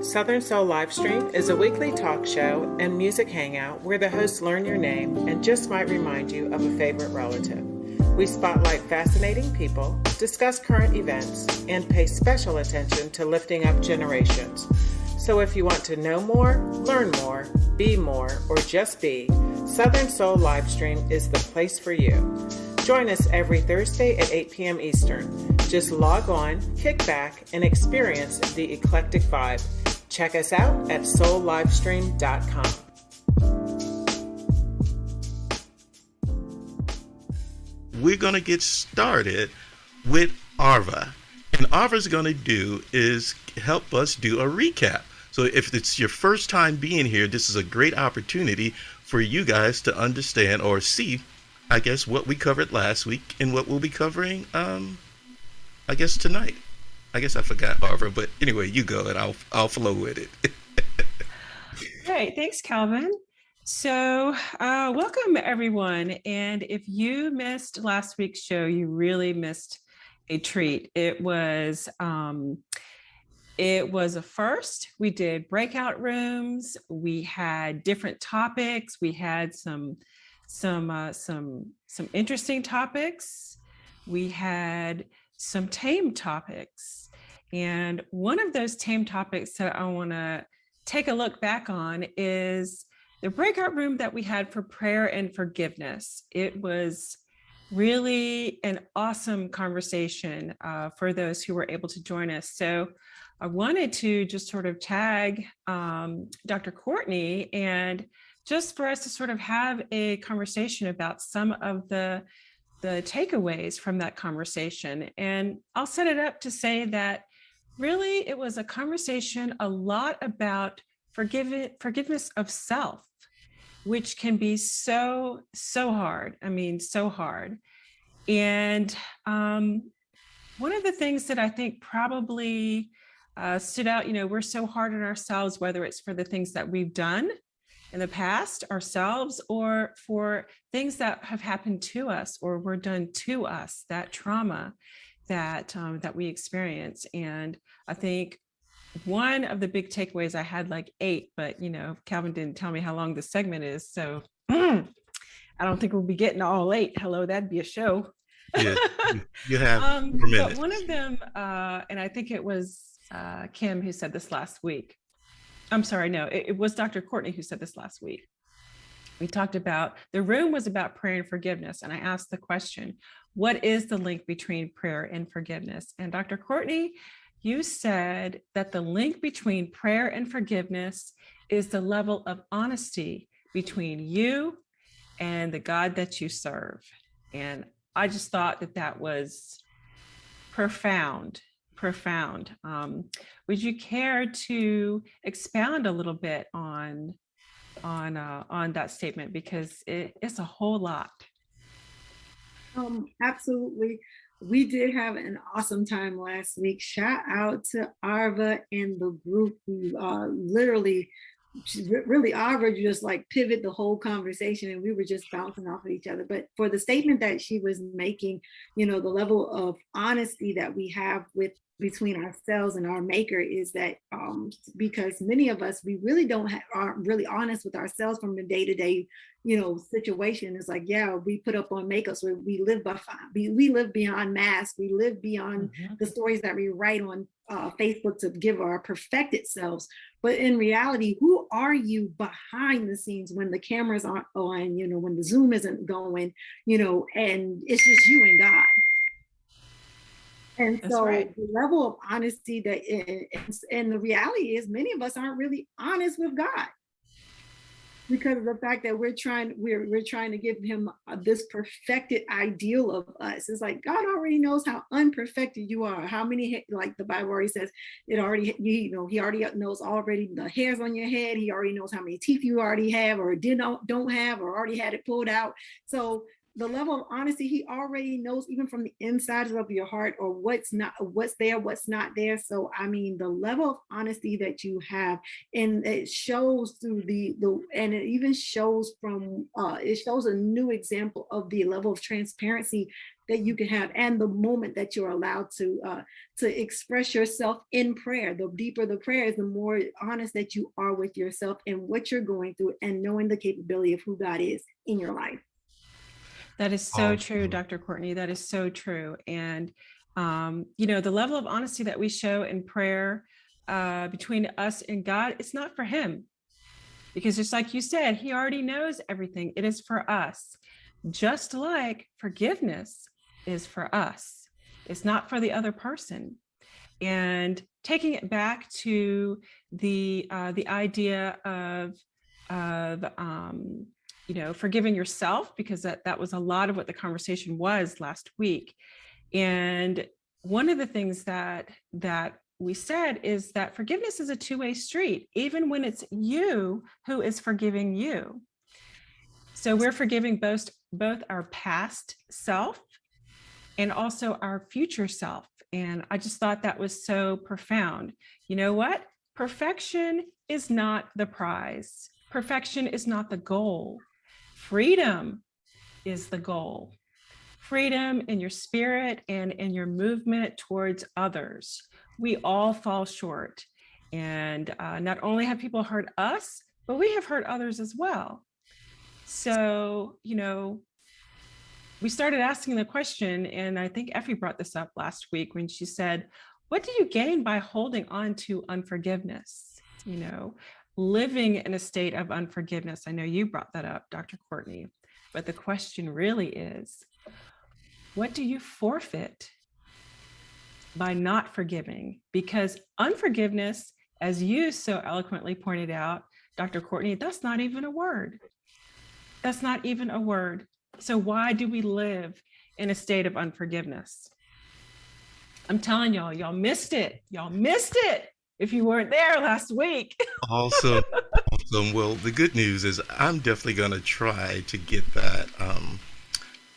Southern Soul Livestream is a weekly talk show and music hangout where the hosts learn your name and just might remind you of a favorite relative. We spotlight fascinating people, discuss current events, and pay special attention to lifting up generations. So if you want to know more, learn more, be more, or just be, Southern Soul Livestream is the place for you. Join us every Thursday at 8 p.m. Eastern. Just log on, kick back, and experience the eclectic vibe. Check us out at soullivestream.com. We're going to get started with Arva. And Arva's going to do is help us do a recap. So if it's your first time being here, this is a great opportunity for you guys to understand or see, I guess, what we covered last week and what we'll be covering, I guess, tonight. I guess I forgot, Arva, but anyway, you go and I'll flow with it. Great, thanks, Calvin. So welcome, everyone. And if you missed last week's show, you really missed a treat. It was a first. We did breakout rooms. We had different topics. We had some interesting topics. We had some tame topics. And one of those tame topics that I want to take a look back on is the breakout room that we had for prayer and forgiveness. It was really an awesome conversation for those who were able to join us. So I wanted to just sort of tag Dr. Courtney and just for us to sort of have a conversation about some of the takeaways from that conversation. And I'll set it up to say that really it was a conversation a lot about forgiveness of self, which can be so hard. I mean, so hard. And one of the things that I think probably stood out, we're so hard on ourselves, whether it's for the things that we've done in the past ourselves or for things that have happened to us or were done to us, that trauma that we experience. And I think one of the big takeaways, I had like 8, but Calvin didn't tell me how long the segment is, so I don't think we'll be getting all 8. Hello, that'd be a show. Yeah, you have 4 minutes. But one of them, and I think it was Kim who said this last week. I'm sorry, no, it was Dr. Courtney who said this last week. We talked about, the room was about prayer and forgiveness. And I asked the question, what is the link between prayer and forgiveness? And Dr. Courtney, you said that the link between prayer and forgiveness is the level of honesty between you and the God that you serve. And I just thought that was profound. Would you care to expound a little bit on that statement, because it's a whole lot? Absolutely. We did have an awesome time last week. Shout out to Arva and the group who really Arva just like pivot the whole conversation, and we were just bouncing off of each other. But for the statement that she was making, the level of honesty that we have between ourselves and our maker is that because many of us, we really aren't really honest with ourselves from the day-to-day situation. It's like, yeah, we put up on makeup, so we live beyond masks, we live beyond the stories that we write on Facebook to give our perfected selves. But in reality, who are you behind the scenes when the cameras aren't on, when the Zoom isn't going, and it's just you and God. And so right. The level of honesty and the reality is many of us aren't really honest with God because of the fact that we're trying to give him this perfected ideal of us. It's like God already knows how unperfected you are. How many, like the Bible already says, he already knows already the hairs on your head. He already knows how many teeth you already have or don't have or already had it pulled out. So the level of honesty, he already knows even from the insides of your heart or what's there, what's not there. So, I mean, the level of honesty that you have, and it shows through and it even shows it shows a new example of the level of transparency that you can have, and the moment that you're allowed to express yourself in prayer. The deeper the prayer is, the more honest that you are with yourself and what you're going through, and knowing the capability of who God is in your life. That is so true, Dr. Courtney. That is so true. And, the level of honesty that we show in prayer between us and God, it's not for him. Because just like you said, he already knows everything. It is for us. Just like forgiveness is for us. It's not for the other person. And taking it back to the idea of forgiving yourself, because that was a lot of what the conversation was last week. And one of the things that we said is that forgiveness is a two-way street, even when it's you who is forgiving you. So we're forgiving both our past self and also our future self. And I just thought that was so profound. You know what? Perfection is not the prize. Perfection is not the goal. Freedom is the goal. Freedom in your spirit and in your movement towards others. We all fall short. And not only have people hurt us, but we have hurt others as well. So, we started asking the question, and I think Effie brought this up last week when she said, what do you gain by holding on to unforgiveness? Living in a state of unforgiveness. I know you brought that up, Dr. Courtney, but the question really is, what do you forfeit by not forgiving? Because unforgiveness, as you so eloquently pointed out, Dr. Courtney, that's not even a word. That's not even a word. So why do we live in a state of unforgiveness? I'm telling y'all missed it. Y'all missed it if you weren't there last week. Awesome. Well, the good news is I'm definitely going to try to get that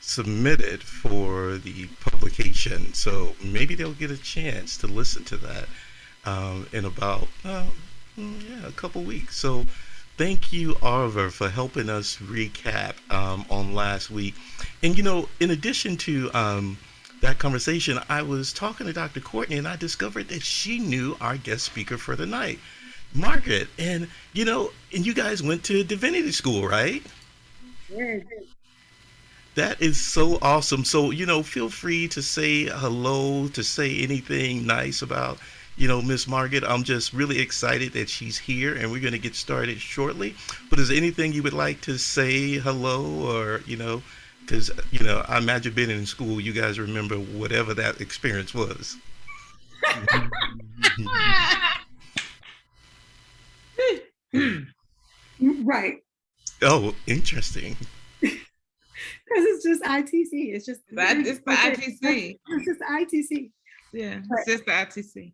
submitted for the publication. So maybe they'll get a chance to listen to that in about a couple weeks. So thank you, Arva, for helping us recap on last week. And, in addition to that conversation, I was talking to Dr. Courtney, and I discovered that she knew our guest speaker for the night, Margaret. And, and you guys went to divinity school, right? Yes. That is so awesome. So, feel free to say hello, to say anything nice about Miss Margaret. I'm just really excited that she's here, and we're going to get started shortly. But is there anything you would like to say hello, or, because, I imagine being in school, you guys remember whatever that experience was. Right. Oh, interesting. Because it's just ITC. It's just the ITC. It's just ITC. Yeah, it's just the ITC.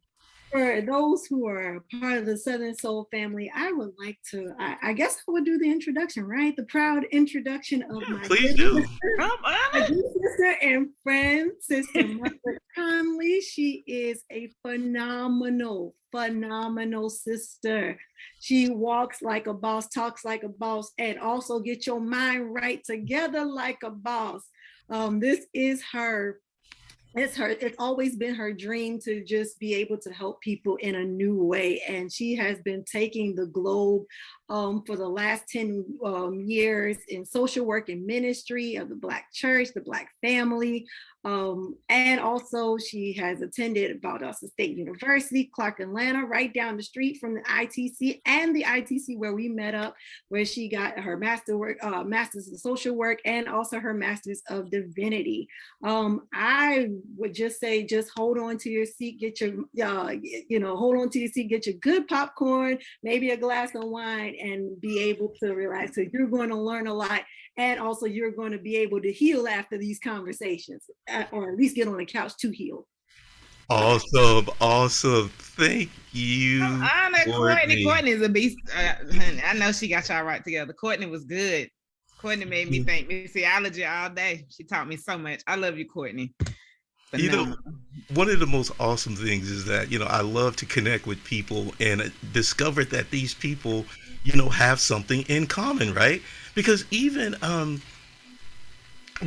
For those who are part of the Southern Soul family, I would like to, I guess I would do the introduction, right? The proud introduction of my please do. Sister and friend, Sister Margaret Conley. She is a phenomenal sister. She walks like a boss, talks like a boss, and also get your mind right together like a boss. This is her. It's always been her dream to just be able to help people in a new way. And she has been taking the globe for the last 10 years in social work and ministry of the Black church, the Black family. And also she has attended Valdosta State University, Clark, Atlanta, right down the street from the ITC, and the ITC where we met up, where she got her master's in social work and also her master's of divinity. I would just say, just hold on to your seat, get your, hold on to your seat, get your good popcorn, maybe a glass of wine, and be able to relax. So you're going to learn a lot. And also you're going to be able to heal after these conversations, or at least get on the couch to heal. Awesome. Thank you. Courtney's a beast. I know she got y'all right together. Courtney was good. Courtney made me think missiology all day. She taught me so much. I love you, Courtney. One of the most awesome things is that, I love to connect with people and discover that these people, have something in common, right? Because even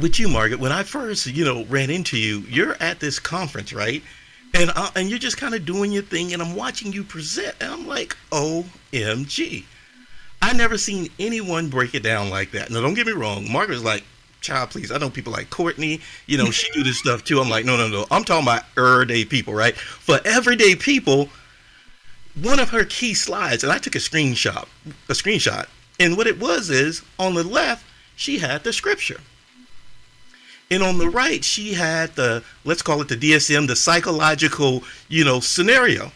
with you, Margaret, when I first, ran into you, you're at this conference, right? And you're just kind of doing your thing, and I'm watching you present, and I'm like, OMG. I never seen anyone break it down like that. Now, don't get me wrong. Margaret's like, child, please. I know people like Courtney, she do this stuff too. I'm like, no. I'm talking about everyday people, right? For everyday people, one of her key slides, and I took a screenshot, and what it was is, on the left, she had the scripture. And on the right, she had let's call it the DSM, the psychological, scenario.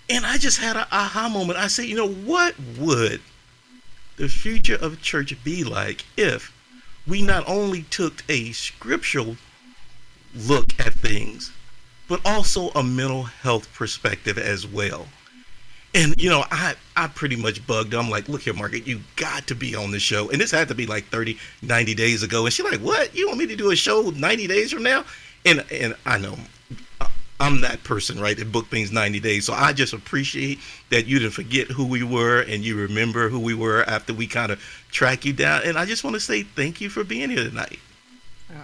And I just had an aha moment. I said, what would the future of church be like if we not only took a scriptural look at things, but also a mental health perspective as well? And, I pretty much bugged her. I'm like, look here, Margaret, you got to be on the show. And this had to be like 30, 90 days ago. And she's like, what? You want me to do a show 90 days from now? And I know I'm that person, right, that book things 90 days. So I just appreciate that you didn't forget who we were and you remember who we were after we kind of track you down. And I just want to say thank you for being here tonight.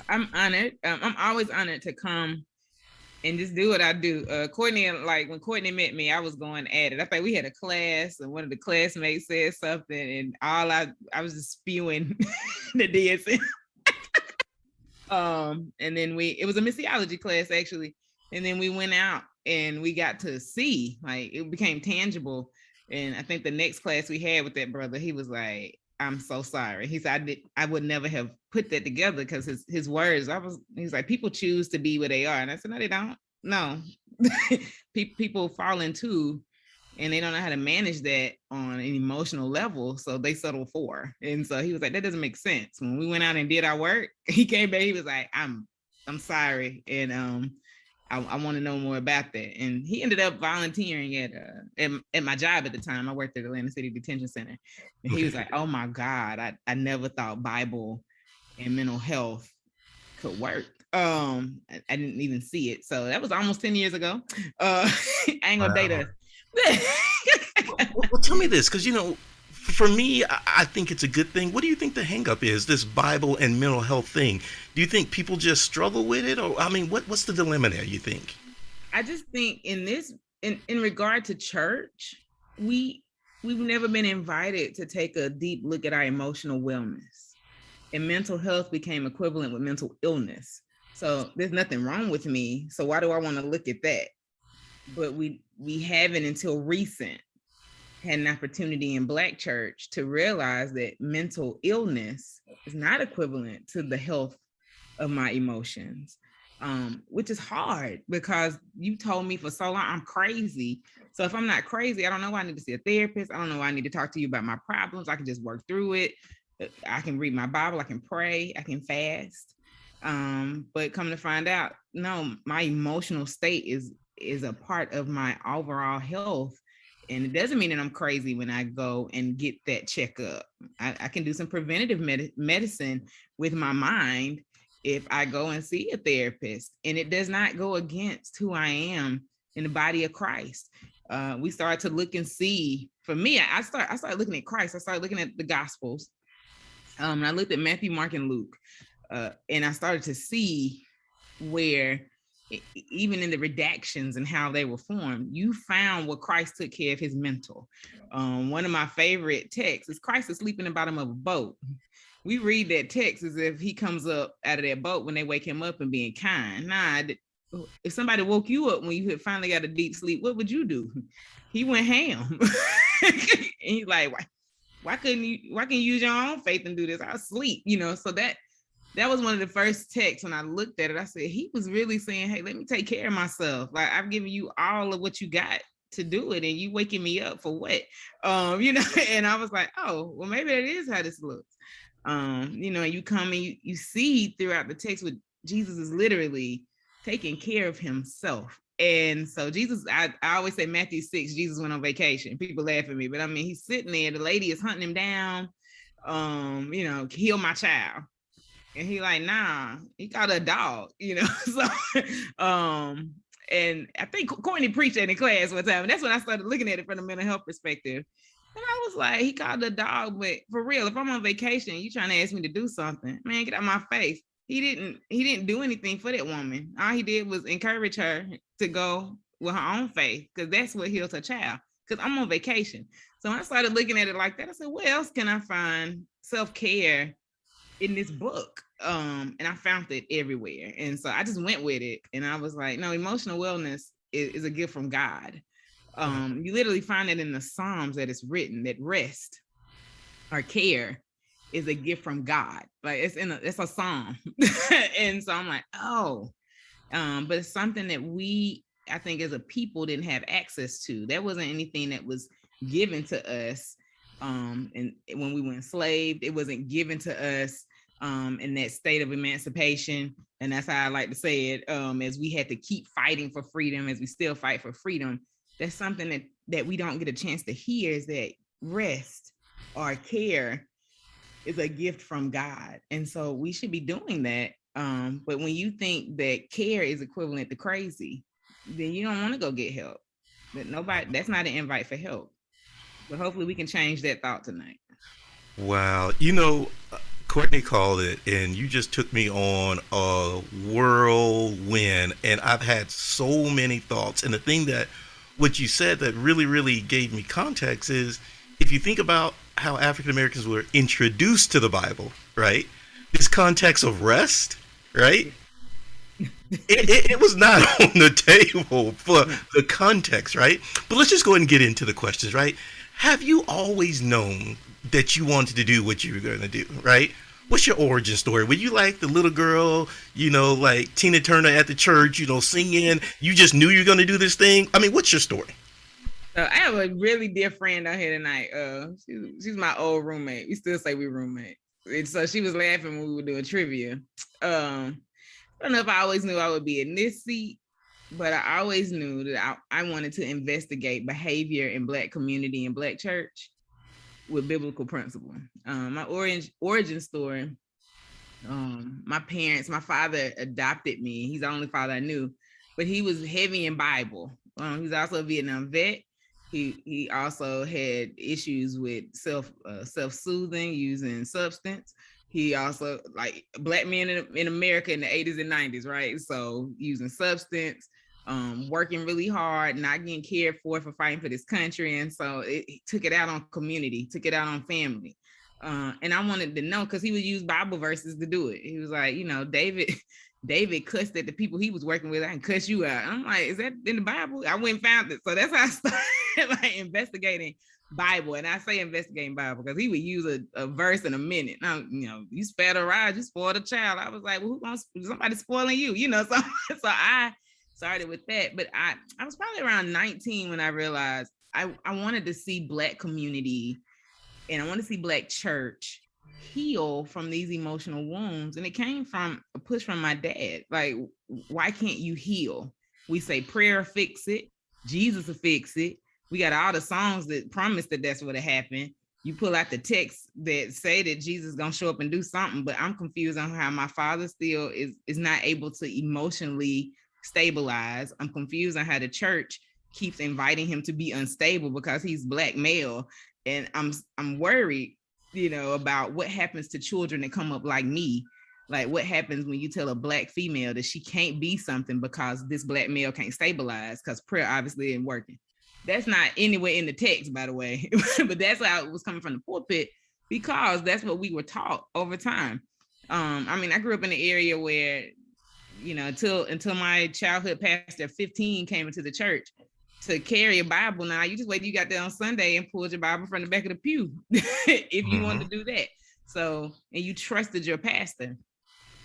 I'm honored. I'm always honored to come and just do what I do. Courtney, like when Courtney met me, I was going at it. I think we had a class and one of the classmates said something and I was just spewing the DSM. And then it was a missiology class actually. And then we went out and we got to see, like, it became tangible. And I think the next class we had with that brother, he was like, I'm so sorry. He said, I would never have put that together because his words, he's like, people choose to be where they are. And I said, no, they don't. No, people fall into, and they don't know how to manage that on an emotional level. So they settle for. And so he was like, that doesn't make sense. When we went out and did our work, he came back, he was like, I'm sorry. And, I want to know more about that. And he ended up volunteering at my job at the time. I worked at Atlanta City Detention Center. And he was like, oh my God, I never thought Bible and mental health could work. I didn't even see it. So that was almost 10 years ago. I ain't gonna date us. Well, tell me this, because, for me, I think it's a good thing. What do you think the hang up is, this Bible and mental health thing? Do you think people just struggle with it? Or, I mean, what's the dilemma there, you think? I just think in regard to church, we've never been invited to take a deep look at our emotional wellness. And mental health became equivalent with mental illness. So there's nothing wrong with me. So why do I want to look at that? But we haven't until recent had an opportunity in Black church to realize that mental illness is not equivalent to the health of my emotions, which is hard because you told me for so long I'm crazy. So if I'm not crazy, I don't know why I need to see a therapist. I don't know why I need to talk to you about my problems. I can just work through it. I can read my Bible. I can pray. I can fast. But come to find out, no, my emotional state is a part of my overall health. And it doesn't mean that I'm crazy when I go and get that checkup. I can do some preventative medicine with my mind if I go and see a therapist. And it does not go against who I am in the body of Christ. We start to look and see. For me, I started looking at Christ. I started looking at the Gospels. And I looked at Matthew, Mark, and Luke. And I started to see where even in the redactions and how they were formed, you found what Christ took care of his mental. One of my favorite texts is Christ asleep in the bottom of a boat. We read that text as if he comes up out of that boat when they wake him up and being kind. Nah, if somebody woke you up when you had finally got a deep sleep, what would you do? He went ham. And he's like, why can't you use your own faith and do this? I'll sleep, so that was one of the first texts. When I looked at it, I said, he was really saying, hey, let me take care of myself. Like, I've given you all of what you got to do it, and you waking me up for what? And I was like, oh, well, maybe that is how this looks. You come and you see throughout the text with Jesus is literally taking care of himself. And so Jesus, I always say Matthew 6, Jesus went on vacation. People laugh at me, but I mean, he's sitting there, the lady is hunting him down, heal my child. And he like, nah, he got a dog, So, and I think Courtney preached that in class one time. And that's when I started looking at it from a mental health perspective. And I was like, he called the dog, but for real, if I'm on vacation, you trying to ask me to do something, man, get out of my face. He didn't do anything for that woman. All he did was encourage her to go with her own faith, because that's what heals her child. Because I'm on vacation. So when I started looking at it like that, I said, where else can I find self-care in this book? And I found it everywhere. And so I just went with it. And I was like, no, emotional wellness is a gift from God. You literally find it in the Psalms that it's written that rest or care is a gift from God. Like it's a psalm. And so I'm like, oh, but it's something that I think as a people didn't have access to. That wasn't anything that was given to us. And when we were enslaved, it wasn't given to us in that state of emancipation. And that's how I like to say it, as we had to keep fighting for freedom, as we still fight for freedom. That's something that we don't get a chance to hear, is that rest or care is a gift from God. And so we should be doing that. But when you think that care is equivalent to crazy, then you don't want to go get help. That's not an invite for help. But hopefully we can change that thought tonight. Wow. Courtney called it, and you just took me on a whirlwind, and I've had so many thoughts. And the thing that what you said that really, really gave me context is, if you think about how African Americans were introduced to the Bible, right? This context of rest, right? It was not on the table for the context, right? But let's just go ahead and get into the questions, right? Have you always known that you wanted to do what you were going to do, right? What's your origin story? Were you like the little girl, like Tina Turner at the church, singing? You just knew you were going to do this thing? I mean, what's your story? So I have a really dear friend out here tonight. She's my old roommate. We still say we're roommates. And so she was laughing when we were doing trivia. I don't know if I always knew I would be in this seat, but I always knew that I wanted to investigate behavior in Black community and Black church with biblical principle. My origin story, my father adopted me. He's the only father I knew, but he was heavy in Bible. He's also a Vietnam vet. He also had issues with self-soothing, using substance. He also, like Black men in America in the 80s and 90s, right? So using substance, working really hard, not getting cared for fighting for this country. And so it took it out on community, took it out on family. And I wanted to know, because he would use Bible verses to do it. He was like, David cussed at the people he was working with. I can cuss you out. I'm like, is that in the Bible? I went and found it. So that's how I started investigating Bible. And I say investigating Bible because he would use a verse in a minute. Now, you spared a ride, you spoiled a child. I was like, well, somebody spoiling you, So I started with that. But I was probably around 19 when I realized I wanted to see Black community and I want to see Black church heal from these emotional wounds. And it came from a push from my dad. Like, why can't you heal? We say prayer will fix it, Jesus will fix it. We got all the songs that promise that that's what happened. You pull out the text that say that Jesus is gonna show up and do something, but I'm confused on how my father still is not able to emotionally stabilize. I'm confused on how the church keeps inviting him to be unstable because he's Black male. And I'm worried, about what happens to children that come up like me. Like, what happens when you tell a Black female that she can't be something because this Black male can't stabilize, because prayer obviously isn't working. That's not anywhere in the text, by the way, but that's how it was coming from the pulpit, because that's what we were taught over time. I grew up in an area where, until my childhood pastor 15 came into the church to carry a Bible. Now you just wait till you got there on Sunday and pulled your Bible from the back of the pew if you wanted to do that. So, and you trusted your pastor.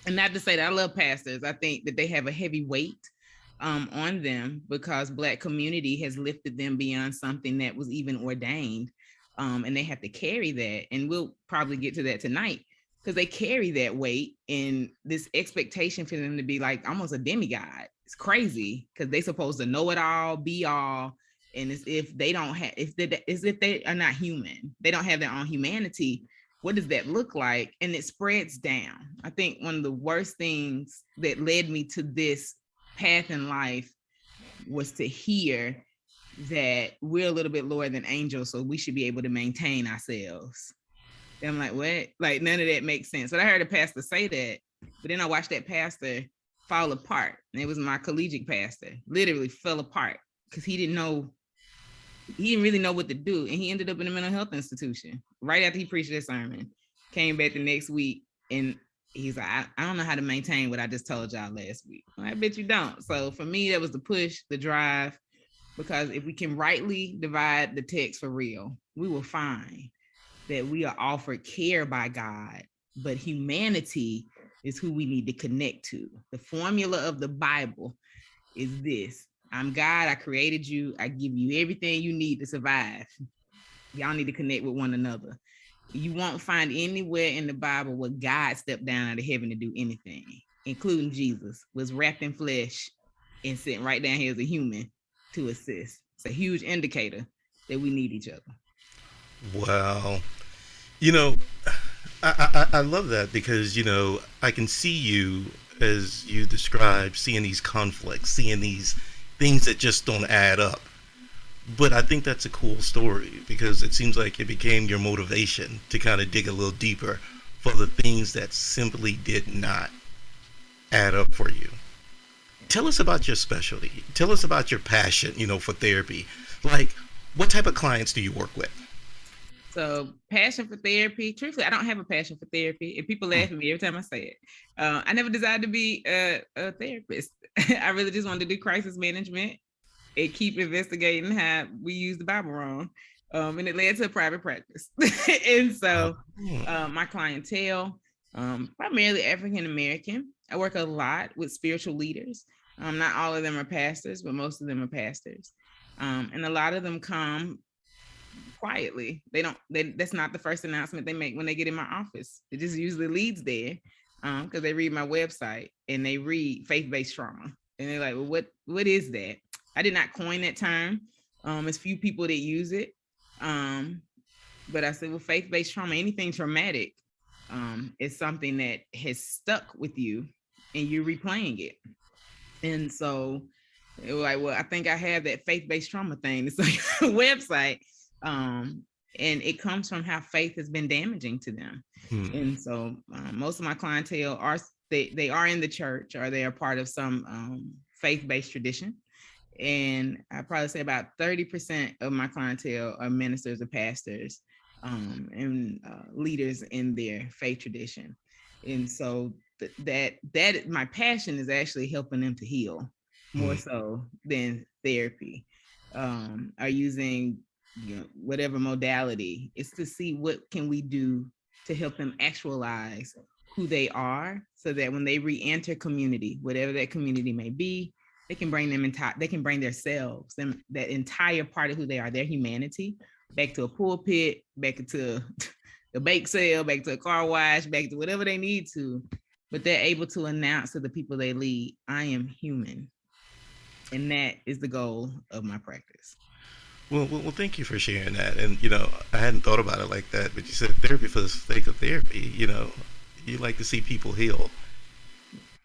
And not to say that I love pastors. I think that they have a heavy weight on them because Black community has lifted them beyond something that was even ordained. And they have to carry that. And we'll probably get to that tonight, because they carry that weight and this expectation for them to be like almost a demigod. It's crazy, because they're supposed to know it all, be all. And as if they don't have, as if they are not human, they don't have their own humanity. What does that look like? And it spreads down. I think one of the worst things that led me to this path in life was to hear that we're a little bit lower than angels, so we should be able to maintain ourselves. And I'm like, what? Like, none of that makes sense. But I heard a pastor say that, but then I watched that pastor fall apart. And it was my collegiate pastor, literally fell apart because he didn't really know what to do. And he ended up in a mental health institution right after he preached that sermon. Came back the next week and he's like, I don't know how to maintain what I just told y'all last week. Well, I bet you don't. So for me, that was the push, the drive, because if we can rightly divide the text for real, we will find that we are offered care by God, but humanity is who we need to connect to. The formula of the Bible is this: I'm God, I created you, I give you everything you need to survive. Y'all need to connect with one another. You won't find anywhere in the Bible where God stepped down out of heaven to do anything, including Jesus, was wrapped in flesh and sitting right down here as a human to assist. It's a huge indicator that we need each other. Wow. You know, I love that because, you know, I can see you, as you described, seeing these conflicts, seeing these things that just don't add up. But I think that's a cool story because it seems like it became your motivation to kind of dig a little deeper for the things that simply did not add up for you. Tell us about your specialty. Tell us about your passion, you know, for therapy. Like, what type of clients do you work with? So, passion for therapy. Truthfully, I don't have a passion for therapy. And people laugh at me every time I say it. I never desired to be a therapist. I really just wanted to do crisis management and keep investigating how we use the Bible wrong. And it led to a private practice. And so my clientele, primarily African-American. I work a lot with spiritual leaders. Not all of them are pastors, but most of them are pastors. And a lot of them come quietly. That's not the first announcement they make when they get in my office. It just usually leads there because they read my website and they read faith-based trauma. And they're like, well, what is that? I did not coin that term. There's few people that use it. But I said, well, faith-based trauma, anything traumatic is something that has stuck with you and you're replaying it. And so it was like, well, I think I have that faith-based trauma thing. It's like a website. And it comes from how faith has been damaging to them. And so most of my clientele they are in the church or they are part of some faith-based tradition. And I probably say about 30% of my clientele are ministers or pastors and leaders in their faith tradition. And so that my passion is actually helping them to heal more so than therapy. Are using whatever modality. It's to see what can we do to help them actualize who they are, so that when they re-enter community, whatever that community may be, they can bring themselves, that entire part of who they are, their humanity, back to a pulpit, back to the bake sale, back to a car wash, back to whatever they need to. But they're able to announce to the people they lead, I am human. And that is the goal of my practice. Well, thank you for sharing that. And, you know, I hadn't thought about it like that, but you said therapy for the sake of therapy. You know, you like to see people heal.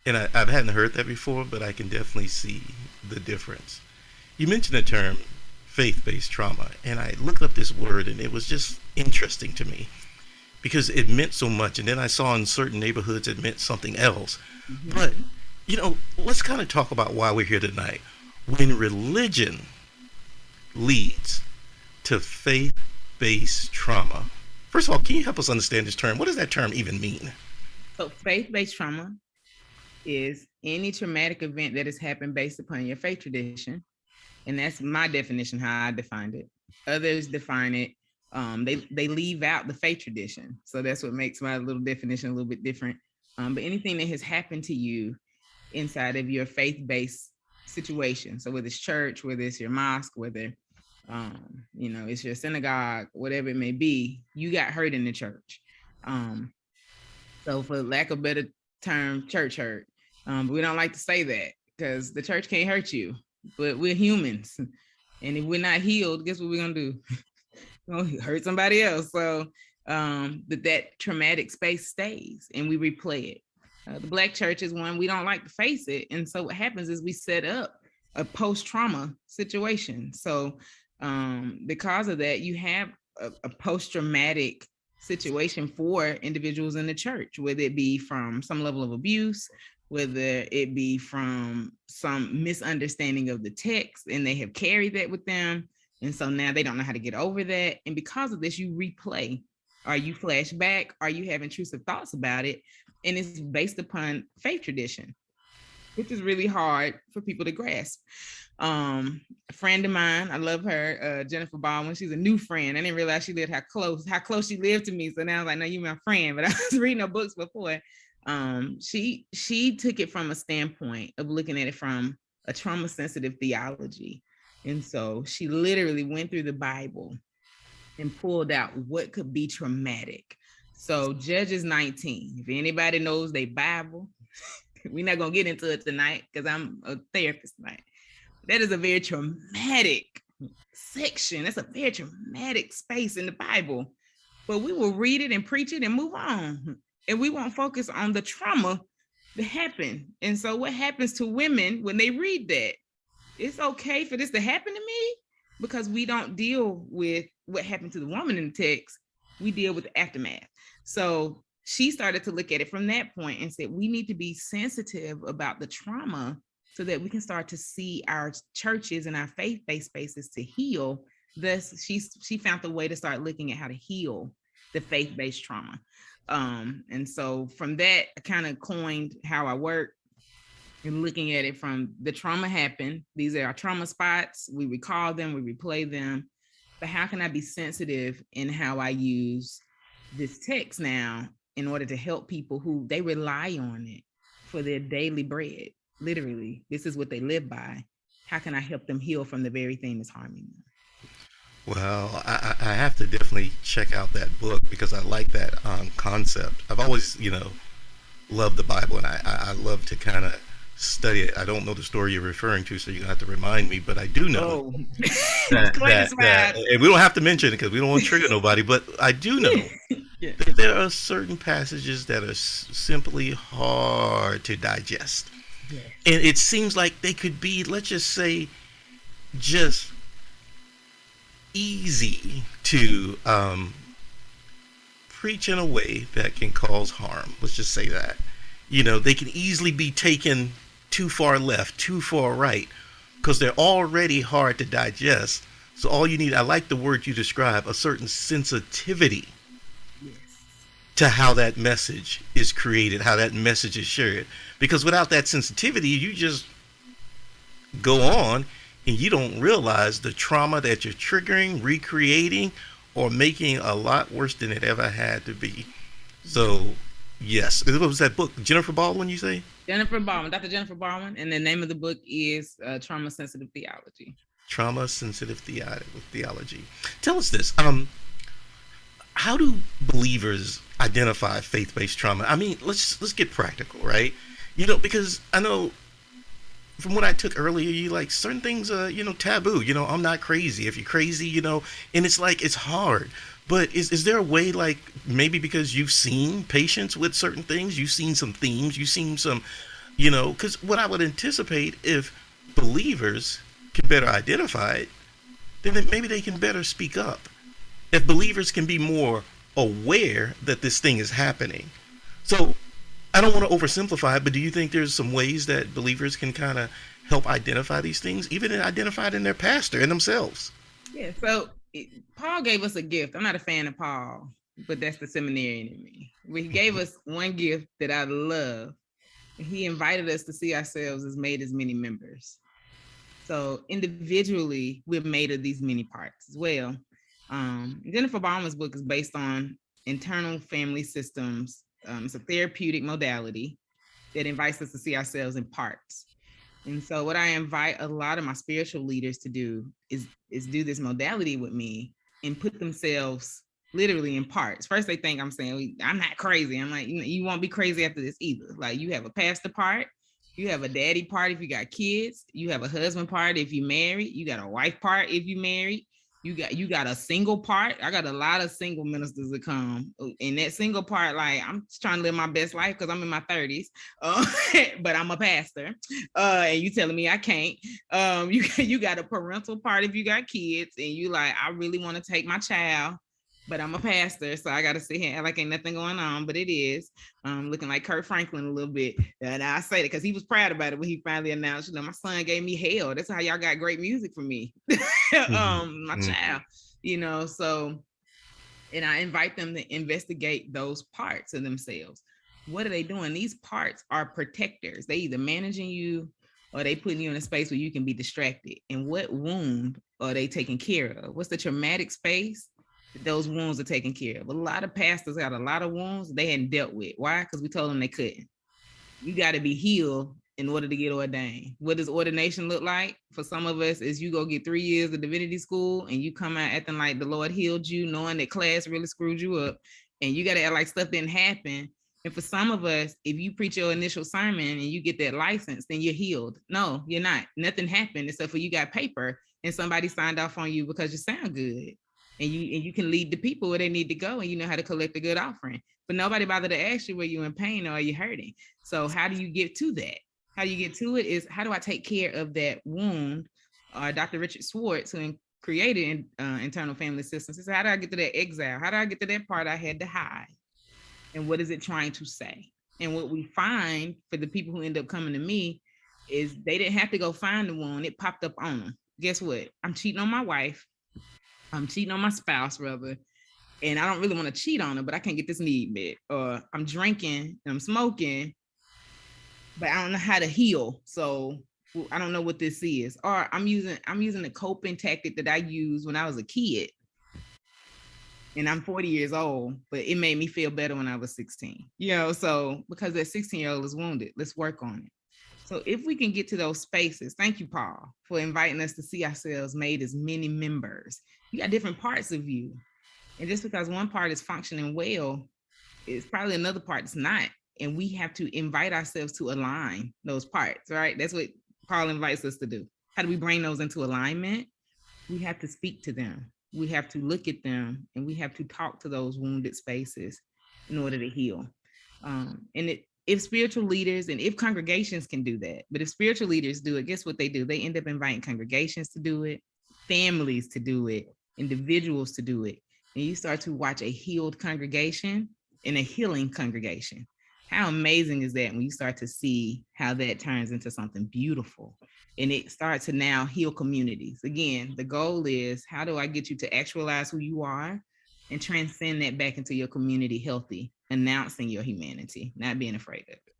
And I hadn't heard that before, but I can definitely see the difference. You mentioned the term faith-based trauma, and I looked up this word, and it was just interesting to me because it meant so much. And then I saw in certain neighborhoods it meant something else. But, you know, let's kind of talk about why we're here tonight. When religion leads to faith-based trauma. First of all, can you help us understand this term? What does that term even mean? So faith-based trauma is any traumatic event that has happened based upon your faith tradition. And that's my definition, how I defined it. Others define it, they leave out the faith tradition. So that's what makes my little definition a little bit different. But anything that has happened to you inside of your faith-based situation. So whether it's church, whether it's your mosque, whether it's your synagogue, whatever it may be, you got hurt in the church. So for lack of a better term, church hurt. But we don't like to say that because the church can't hurt you, but we're humans. And if we're not healed, guess what we're gonna do? We're gonna hurt somebody else. So that traumatic space stays and we replay it. The Black church is one we don't like to face it. And so what happens is we set up a post-trauma situation. So because of that, you have a post-traumatic situation for individuals in the church, whether it be from some level of abuse, whether it be from some misunderstanding of the text, and they have carried that with them. And so now they don't know how to get over that. And because of this, you replay, or you flash back, or you have intrusive thoughts about it. And it's based upon faith tradition, which is really hard for people to grasp. A friend of mine, I love her, Jennifer Baldwin. She's a new friend. I didn't realize she lived how close she lived to me. So now I was like, no, you're my friend. But I was reading her books before. She took it from a standpoint of looking at it from a trauma sensitive theology. And so she literally went through the Bible and pulled out what could be traumatic. So Judges 19, if anybody knows their Bible, we're not going to get into it tonight because I'm a therapist tonight. That is a very traumatic section. That's a very traumatic space in the Bible. But we will read it and preach it and move on. And we won't focus on the trauma that happened. And so what happens to women when they read that? It's okay for this to happen to me, because we don't deal with what happened to the woman in the text. We deal with the aftermath. So she started to look at it from that point and said, we need to be sensitive about the trauma so that we can start to see our churches and our faith-based spaces to heal. Thus, she found the way to start looking at how to heal the faith-based trauma. And so from that, I kind of coined how I work, and looking at it from the trauma happened. These are our trauma spots. We recall them, we replay them. But how can I be sensitive in how I use this text now in order to help people who they rely on it for their daily bread? Literally, this is what they live by. How can I help them heal from the very thing that's harming them? Well, I have to definitely check out that book because I like that concept. I've always, loved the Bible, and I love to kind of study it. I don't know the story you're referring to, so you're going to have to remind me, but I do know that and we don't have to mention it because we don't want to trigger nobody, but I do know that there are certain passages that are simply hard to digest. Yes. And it seems like they could be, let's just say, just easy to preach in a way that can cause harm. Let's just say that. They can easily be taken too far left, too far right, because they're already hard to digest. So all you need, I like the word you describe, a certain sensitivity to how that message is created, how that message is shared. Because without that sensitivity, you just go on and you don't realize the trauma that you're triggering, recreating, or making a lot worse than it ever had to be. So, yes. What was that book? Jennifer Baldwin, you say? Jennifer Baldwin, Dr. Jennifer Baldwin. And the name of the book is Trauma Sensitive Theology. Trauma Sensitive Theology. Tell us this. How do believers identify faith-based trauma? I mean, let's get practical, right? Because I know from what I took earlier, you like certain things, taboo. I'm not crazy. If you're crazy, and it's like it's hard. But is there a way, like maybe because you've seen patients with certain things, you've seen some themes, you've seen some, because what I would anticipate if believers can better identify it, then maybe they can better speak up. If believers can be more aware that this thing is happening. So I don't want to oversimplify it, but do you think there's some ways that believers can kind of help identify these things, even identify it in their pastor and themselves? Yeah, so Paul gave us a gift. I'm not a fan of Paul, but that's the seminarian in me. He gave us one gift that I love. He invited us to see ourselves as made as many members. So individually, we're made of these many parts as well. Jennifer Bauman's book is based on internal family systems. It's a therapeutic modality that invites us to see ourselves in parts. And so what I invite a lot of my spiritual leaders to do is do this modality with me and put themselves literally in parts. First, they think I'm saying, I'm not crazy. I'm like, you won't be crazy after this either. Like, you have a pastor part, you have a daddy part if you got kids, you have a husband part if you married, you got a wife part if you married, You got a single part. I got a lot of single ministers that come. In that single part, like, I'm just trying to live my best life because I'm in my 30s, but I'm a pastor, and you telling me I can't. You got a parental part if you got kids, and you like, I really want to take my child, but I'm a pastor, so I got to sit here and like ain't nothing going on, but it is. Looking like Kurt Franklin a little bit. And I say that because he was proud about it when he finally announced, you know, my son gave me hell. That's how y'all got great music for me. My child, you know, so, and I invite them to investigate those parts of themselves. What are they doing? These parts are protectors. They either managing you or they putting you in a space where you can be distracted. And what wound are they taking care of? What's the traumatic space those wounds are taken care of? A lot of pastors got a lot of wounds they hadn't dealt with. Why? Because we told them they couldn't. You got to be healed in order to get ordained. What does ordination look like? For some of us, is you go get 3 years of divinity school and you come out acting like the Lord healed you, knowing that class really screwed you up, and you got to act like stuff didn't happen. And for some of us, if you preach your initial sermon and you get that license, then you're healed. No, you're not. Nothing happened except for you got paper and somebody signed off on you because you sound good. And you can lead the people where they need to go, and you know how to collect a good offering. But nobody bothered to ask you, were you in pain or are you hurting? So how do you get to that? How you get to it is, how do I take care of that wound? Dr. Richard Swartz, who created internal family systems, he said, how do I get to that exile? How do I get to that part I had to hide? And what is it trying to say? And what we find for the people who end up coming to me is they didn't have to go find the wound. It popped up on them. Guess what? I'm cheating on my wife. I'm cheating on my spouse, rather, and I don't really want to cheat on her, but I can't get this need met. Or I'm drinking and I'm smoking, but I don't know how to heal. So I don't know what this is. Or I'm using the coping tactic that I used when I was a kid. And I'm 40 years old, but it made me feel better when I was 16. You know, so because that 16-year-old is wounded, let's work on it. So if we can get to those spaces, thank you, Paul, for inviting us to see ourselves made as many members. You got different parts of you. And just because one part is functioning well, it's probably another part that's not. And we have to invite ourselves to align those parts, right? That's what Paul invites us to do. How do we bring those into alignment? We have to speak to them. We have to look at them, and we have to talk to those wounded spaces in order to heal. If spiritual leaders and if congregations can do that, but if spiritual leaders do it, guess what they do? They end up inviting congregations to do it, families to do it, individuals to do it. And you start to watch a healed congregation and a healing congregation. How amazing is that when you start to see how that turns into something beautiful, and it starts to now heal communities? Again, the goal is, how do I get you to actualize who you are and transcend that back into your community healthy, announcing your humanity, not being afraid of it.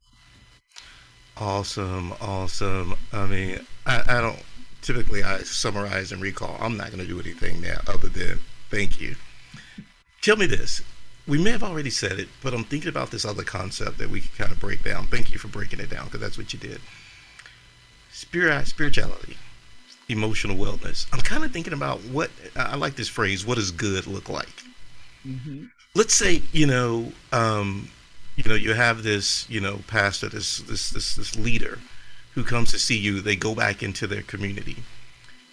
Awesome. I mean, I don't typically, I summarize and recall. I'm not going to do anything now other than thank you. Tell me this. We may have already said it, but I'm thinking about this other concept that we can kind of break down. Thank you for breaking it down, because that's what you did. Spirituality, emotional wellness. I'm kind of thinking about what, I like this phrase, what does good look like? Mm-hmm. Let's say, you have this, pastor, this leader who comes to see you. They go back into their community,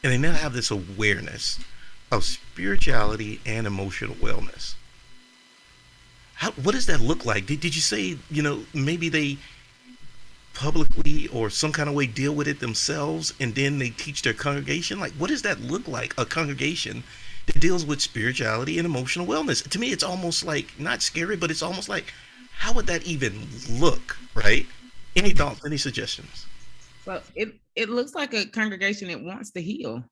and they now have this awareness of spirituality and emotional wellness. What does that look like? Did you say, maybe they publicly or some kind of way deal with it themselves, and then they teach their congregation? Like, what does that look like, a congregation that deals with spirituality and emotional wellness? To me, it's almost like, not scary, but it's almost like, how would that even look, right? Any thoughts, any suggestions? Well, it looks like a congregation that wants to heal.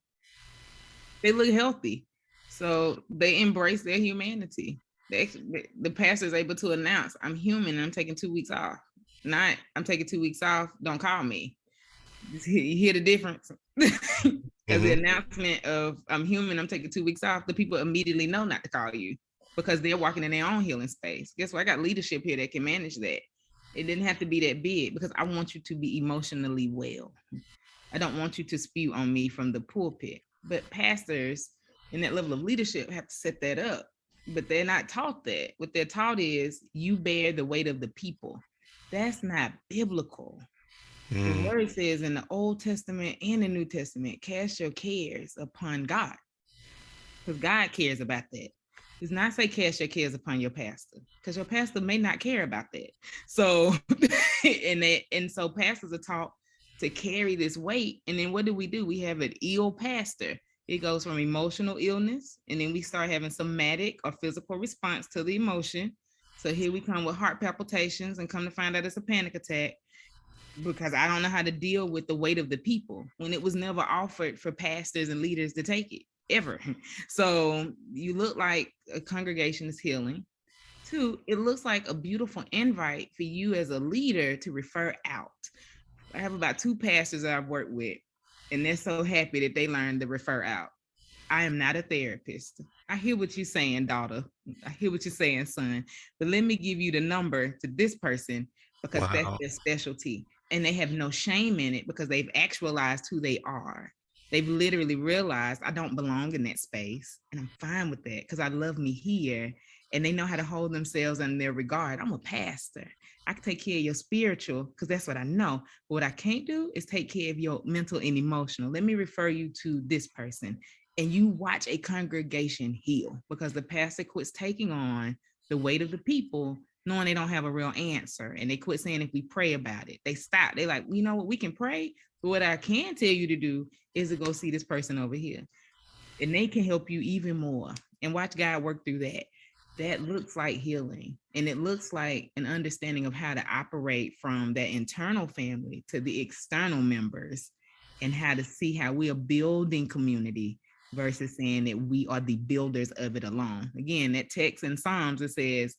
They look healthy, so they embrace their humanity. The pastor is able to announce, I'm human and I'm taking 2 weeks off. Not, I'm taking 2 weeks off, don't call me. You hear the difference? As the announcement of I'm human, I'm taking 2 weeks off, the people immediately know not to call you because they're walking in their own healing space. Guess what? I got leadership here that can manage that. It didn't have to be that big, because I want you to be emotionally well. I don't want you to spew on me from the pulpit. But pastors in that level of leadership have to set that up. But they're not taught that. What they're taught is, you bear the weight of the people. That's not biblical. The word says in the Old Testament and the New Testament, cast your cares upon God. because God cares about that. Does not say cast your cares upon your pastor, because your pastor may not care about that. So, and so pastors are taught to carry this weight. And then what do? We have an ill pastor. It goes from emotional illness, and then we start having somatic or physical response to the emotion. So here we come with heart palpitations, and come to find out it's a panic attack because I don't know how to deal with the weight of the people when it was never offered for pastors and leaders to take it ever. So you look like a congregation is healing. 2, it looks like a beautiful invite for you as a leader to refer out. I have about 2 pastors that I've worked with, and they're so happy that they learned to refer out. I am not a therapist. I hear what you're saying, daughter. I hear what you're saying, son. But let me give you the number to this person because that's their specialty. And they have no shame in it because they've actualized who they are. They've literally realized I don't belong in that space. And I'm fine with that because I love me here. And they know how to hold themselves in their regard. I'm a pastor. I can take care of your spiritual because that's what I know. But what I can't do is take care of your mental and emotional. Let me refer you to this person. And you watch a congregation heal because the pastor quits taking on the weight of the people, knowing they don't have a real answer. And they quit saying, if we pray about it, they stop. They're like, you know what, we can pray. But what I can tell you to do is to go see this person over here. And they can help you even more. And watch God work through that. That looks like healing. And it looks like an understanding of how to operate from that internal family to the external members and how to see how we are building community versus saying that we are the builders of it alone. Again, that text in Psalms, it says,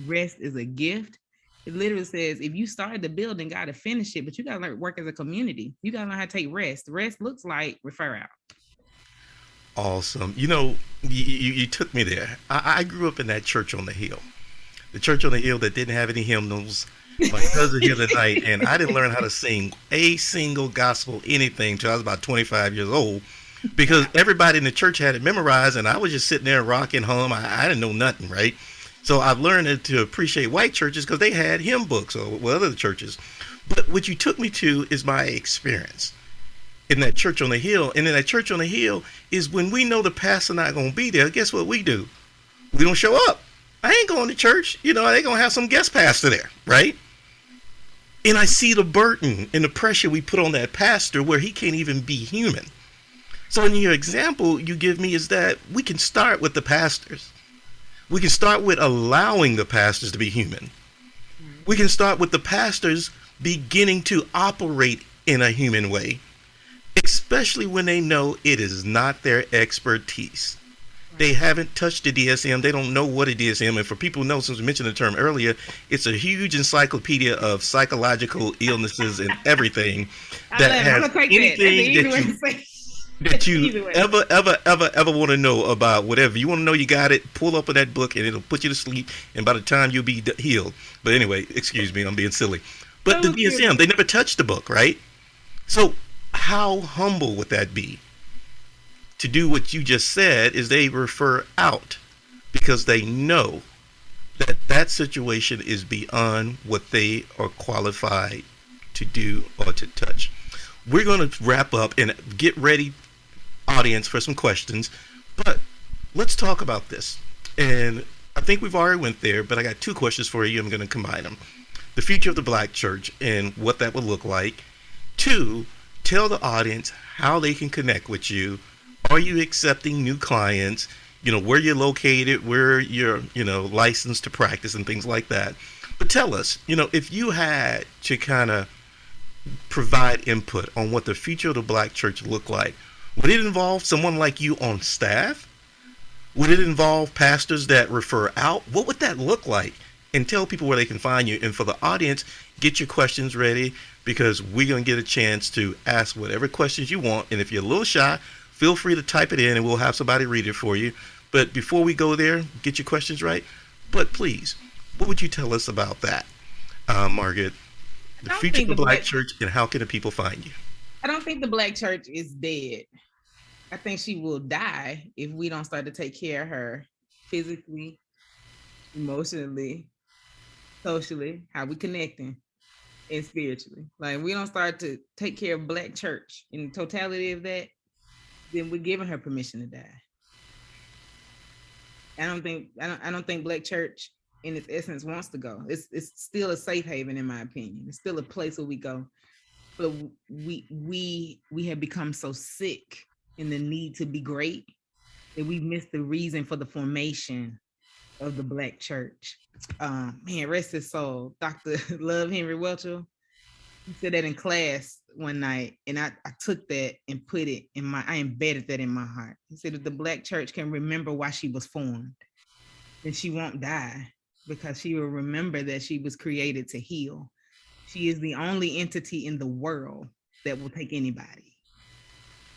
rest is a gift. It literally says, if you started the building, got to finish it, but you got to learn work as a community. You got to learn how to take rest. Rest looks like refer out. Awesome. You took me there. I grew up in that church on the hill. The church on the hill that didn't have any hymnals. My cousin here tonight, and I didn't learn how to sing a single gospel anything until I was about 25 years old because everybody in the church had it memorized, and I was just sitting there rocking hum. I didn't know nothing, right? So I've learned to appreciate white churches because they had hymn books or other churches. But what you took me to is my experience in that church on the hill. And in that church on the hill is when we know the pastor not going to be there, guess what we do? We don't show up. I ain't going to church. They're going to have some guest pastor there, right? And I see the burden and the pressure we put on that pastor where he can't even be human. So in your example you give me is that we can start with the pastors. We can start with allowing the pastors to be human. We can start with the pastors beginning to operate in a human way, especially when they know it is not their expertise. They haven't touched the DSM. They don't know what a DSM. And for people who know, since we mentioned the term earlier, it's a huge encyclopedia of psychological illnesses and everything that has anything that you ever want to know about whatever. You want to know, you got it, pull up in that book and it'll put you to sleep. And by the time you'll be healed. But anyway, excuse me, I'm being silly. But the DSM, they never touched the book, right? So how humble would that be? To do what you just said is they refer out because they know that that situation is beyond what they are qualified to do or to touch. We're going to wrap up and get ready, audience, for some questions, but let's talk about this. And I think we've already went there, but I got 2 questions for you. I'm going to combine them. The future of the Black church and what that would look like. 2, tell the audience how they can connect with you. Are you accepting new clients? Where you're located, where you're, licensed to practice and things like that. But tell us, if you had to kind of provide input on what the future of the Black church look like, would it involve someone like you on staff? Would it involve pastors that refer out? What would that look like? And tell people where they can find you. And for the audience, get your questions ready because we're going to get a chance to ask whatever questions you want. And if you're a little shy, feel free to type it in and we'll have somebody read it for you. But before we go there, get your questions right. But please, what would you tell us about that, Margaret? The future of the Black church and how can the people find you? I don't think the Black church is dead. I think she will die if we don't start to take care of her physically, emotionally, socially, how we connecting, and spiritually. Like we don't start to take care of Black church in the totality of that, then we're giving her permission to die. I don't think Black church in its essence wants to go. It's still a safe haven, in my opinion. It's still a place where we go. But we have become so sick in the need to be great that we missed the reason for the formation of the Black church. Man, rest his soul. Dr. Love Henry Welcher, he said that in class one night, and I took that and I embedded that in my heart. He said, if the Black church can remember why she was formed, then she won't die, because she will remember that she was created to heal. She is the only entity in the world that will take anybody.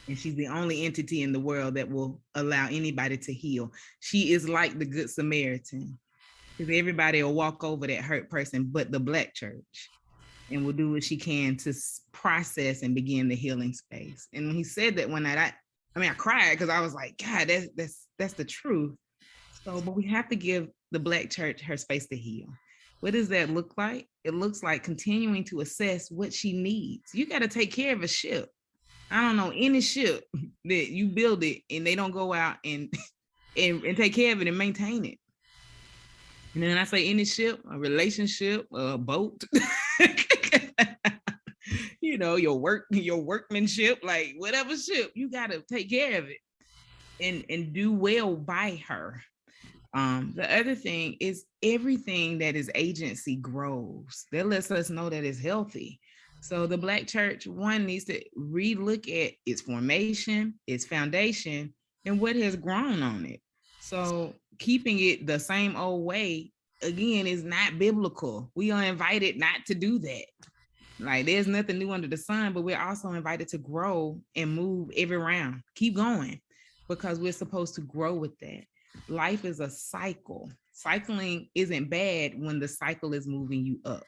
And she's the only entity in the world that will allow anybody to heal. She is like the Good Samaritan, because everybody will walk over that hurt person, but the Black church, and will do what she can to process and begin the healing space. And when he said that one night, I cried, because I was like, God, that's the truth. So, but we have to give the Black church her space to heal. What does that look like? It looks like continuing to assess what she needs. You got to take care of a ship. I don't know any ship that you build it and they don't go out and take care of it and maintain it. And then I say any ship, a relationship, a boat, your workmanship, like whatever ship, you got to take care of it and do well by her. The other thing is, everything that is agency grows. That lets us know that it's healthy. So the Black church, one, needs to relook at its formation, its foundation, and what has grown on it. So keeping it the same old way, again, is not biblical. We are invited not to do that. Like, there's nothing new under the sun, but we're also invited to grow and move every round. Keep going, because we're supposed to grow with that. Life is a cycle. Cycling isn't bad when the cycle is moving you up.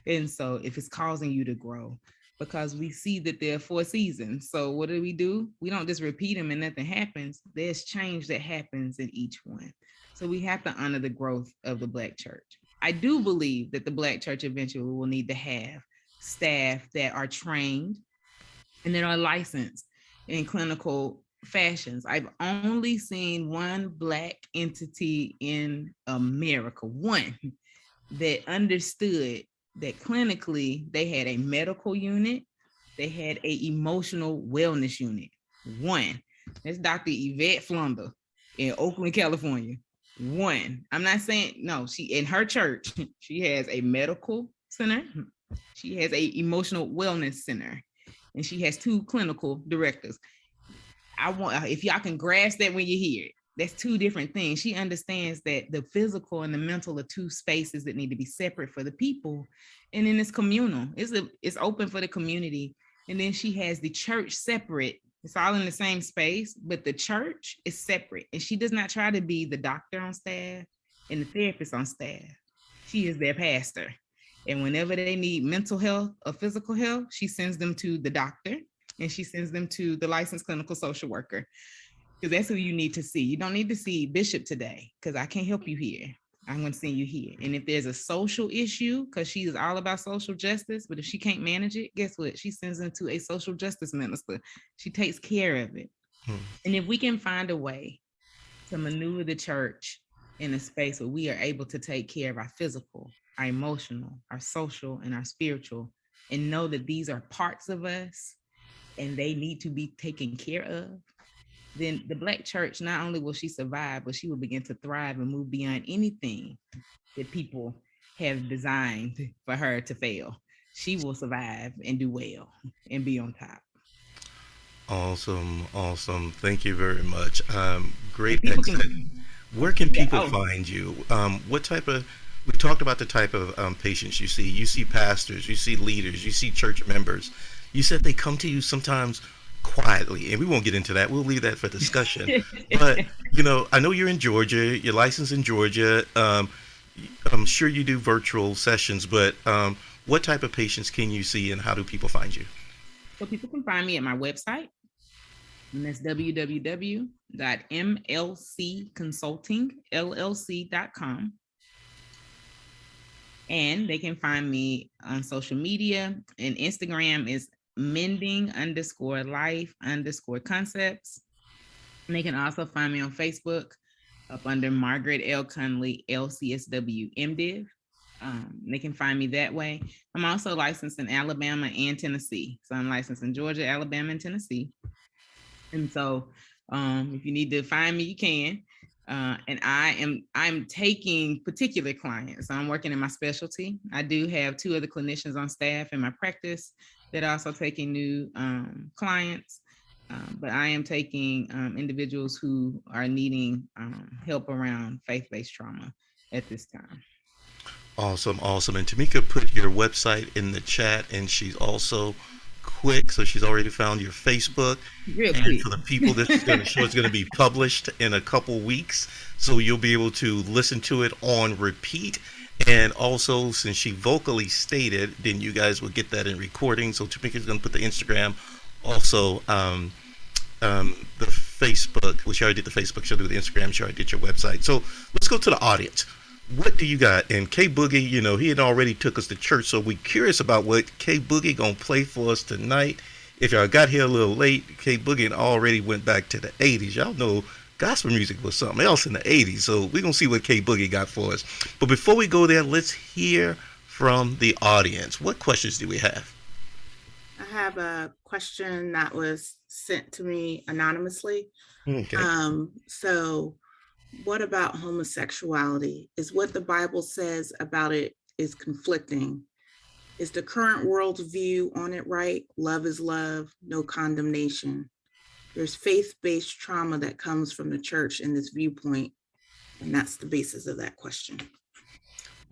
And so if it's causing you to grow, because we see that there are 4 seasons. So what do? We don't just repeat them and nothing happens. There's change that happens in each one. So we have to honor the growth of the Black church. I do believe that the Black church eventually will need to have staff that are trained and that are licensed in clinical fashions. I've only seen one Black entity in America, one that understood that clinically they had a medical unit, they had an emotional wellness unit. One. That's Dr. Yvette Flunder in Oakland, California. One. I'm not saying, no, she, in her church, she has a medical center, she has a emotional wellness center, and she has 2 clinical directors. I want, if y'all can grasp that when you hear it, that's 2 different things. She understands that the physical and the mental are 2 spaces that need to be separate for the people. And then it's communal. It's open for the community. And then she has the church separate. It's all in the same space, but the church is separate. And she does not try to be the doctor on staff and the therapist on staff. She is their pastor. And whenever they need mental health or physical health, she sends them to the doctor, and she sends them to the licensed clinical social worker, because that's who you need to see. You don't need to see Bishop today, because I can't help you here. I'm going to send you here. And if there's a social issue, because she is all about social justice, but if she can't manage it, guess what? She sends them to a social justice minister. She takes care of it. And if we can find a way to maneuver the church in a space where we are able to take care of our physical, our emotional, our social, and our spiritual, and know that these are parts of us and they need to be taken care of, then the Black church, not only will she survive, but she will begin to thrive and move beyond anything that people have designed for her to fail. She will survive and do well and be on top. Awesome. Thank you very much. Great exit. Where can people find you? We talked about the type of patients you see. You see pastors, you see leaders, you see church members. You said they come to you sometimes quietly, and we won't get into that. We'll leave that for discussion. But, I know you're in Georgia, you're licensed in Georgia. I'm sure you do virtual sessions, but what type of patients can you see, and how do people find you? So people can find me at my website, and that's www.mlcconsultingllc.com. And they can find me on social media, and Instagram is mending_life_concepts. And they can also find me on Facebook up under Margaret L. Conley, LCSW, MDiv. They can find me that way. I'm also licensed in Alabama and Tennessee. So I'm licensed in Georgia, Alabama, and Tennessee. And so if you need to find me, you can. And I'm taking particular clients. So I'm working in my specialty. I do have 2 other clinicians on staff in my practice that are also taking new clients. But I am taking individuals who are needing help around faith-based trauma at this time. Awesome. And Tamika put your website in the chat, and she's also quick, so she's already found your Facebook. Real and quick. For the people, this is going to show, it's going to be published in a couple weeks, so you'll be able to listen to it on repeat. And also, since she vocally stated, then you guys will get that in recording. So Tamika's going to put the Instagram, also the Facebook. Well, she already did the Facebook. She'll do the Instagram. She already did your website. So let's go to the audience. What do you got? And K Boogie, you know, he had already took us to church, so we're curious about what K Boogie gonna play for us tonight. If y'all got here a little late, K Boogie already went back to the 80s. Y'all know gospel music was something else in the 80s, so we're gonna see what K Boogie got for us. But before we go there, let's hear from the audience. What questions do we have? I have a question that was sent to me anonymously. Okay. So what about homosexuality? Is what the Bible says about it is conflicting? Is the current world's view on it right? Love is love, no condemnation. There's faith-based trauma that comes from the church in this viewpoint, and that's the basis of that question.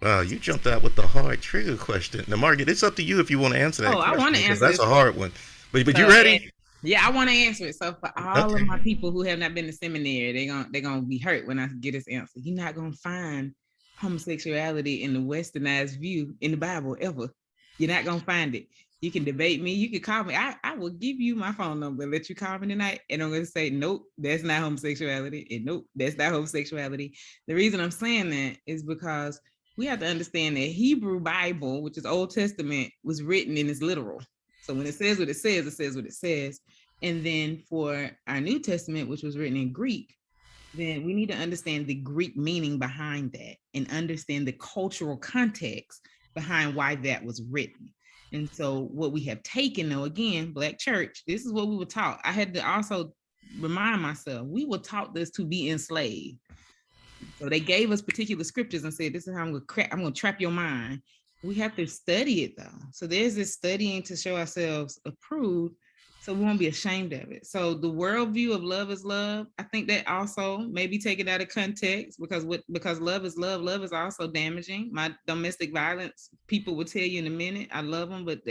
Wow, you jumped out with the hard trigger question. Now, Margaret, it's up to you if you want to answer that. I want to answer that's this. a hard one. But So, you ready? Yeah, I want to answer it. So for all of my people who have not been to seminary, they're gonna be hurt when I get this answer. You're not gonna find homosexuality in the westernized view in the Bible ever. You're not gonna find it. You can debate me. You can call me. I will give you my phone number and let you call me tonight. And I'm gonna say, nope, that's not homosexuality. And nope, that's not homosexuality. The reason I'm saying that is because we have to understand that Hebrew Bible, which is Old Testament, was written in its literal. So when it says what it says, it says what it says. And then for our New Testament, which was written in Greek, then we need to understand the Greek meaning behind that and understand the cultural context behind why that was written. And so what we have taken, though, again, Black church, this is what we were taught. I had to also remind myself, we were taught this to be enslaved. So they gave us particular scriptures and said, this is how I'm going to trap your mind. We have to study it, though. So there's this studying to show ourselves approved, so we won't be ashamed of it. So the worldview of love is love, I think that also may be taken out of context, because love is love is also damaging. My domestic violence people will tell you in a minute, I love them, but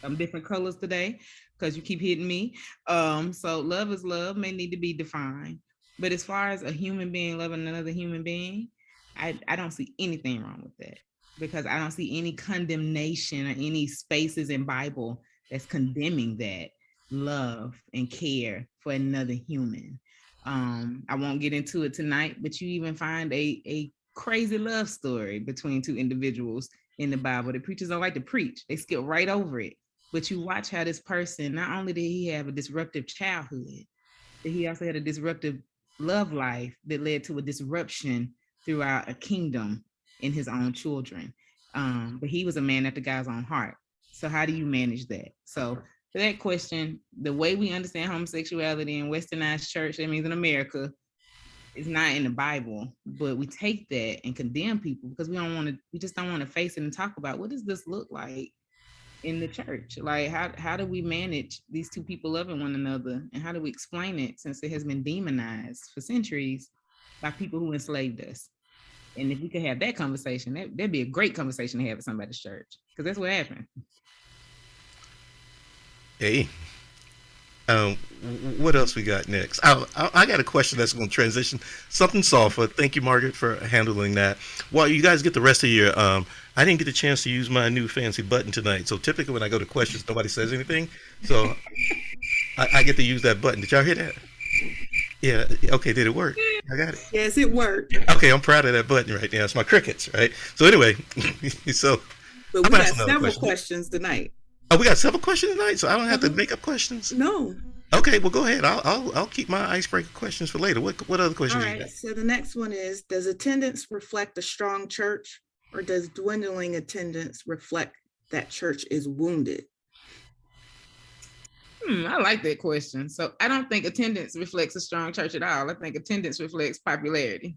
I'm different colors today because you keep hitting me. So love is love may need to be defined. But as far as a human being loving another human being, I don't see anything wrong with that, because I don't see any condemnation or any spaces in Bible that's condemning that love and care for another human. I won't get into it tonight, but you even find a crazy love story between 2 individuals in the Bible. The preachers don't like to preach. They skip right over it. But you watch how this person, not only did he have a disruptive childhood, but he also had a disruptive love life that led to a disruption throughout a kingdom in his own children. But he was a man after God's own heart. So how do you manage that? So for that question, the way we understand homosexuality in westernized church, that means in America, is not in the Bible, but we take that and condemn people because we just don't want to face it and talk about, what does this look like in the church? Like, how do we manage these 2 people loving one another? And how do we explain it, since it has been demonized for centuries by people who enslaved us? And if we could have that conversation, that'd be a great conversation to have at somebody's church, because that's what happened. Hey, what else we got next? I got a question that's going to transition something softer. Thank you, Margaret, for handling that. While you guys get the rest of your, I didn't get a chance to use my new fancy button tonight. So typically when I go to questions, nobody says anything. So I get to use that button. Did y'all hear that? Yeah. Okay. Did it work? I got it. Yes, it worked. Okay. I'm proud of that button right now. It's my crickets, right? So anyway, but we got several questions tonight. Oh, we got several questions tonight, so I don't have to make up questions. No. Okay, well, go ahead. I'll keep my icebreaker questions for later. What other All questions you right, got? so the next one is, does attendance reflect a strong church, or does dwindling attendance reflect that church is wounded? I like that question. So I don't think attendance reflects a strong church at all. I think attendance reflects popularity.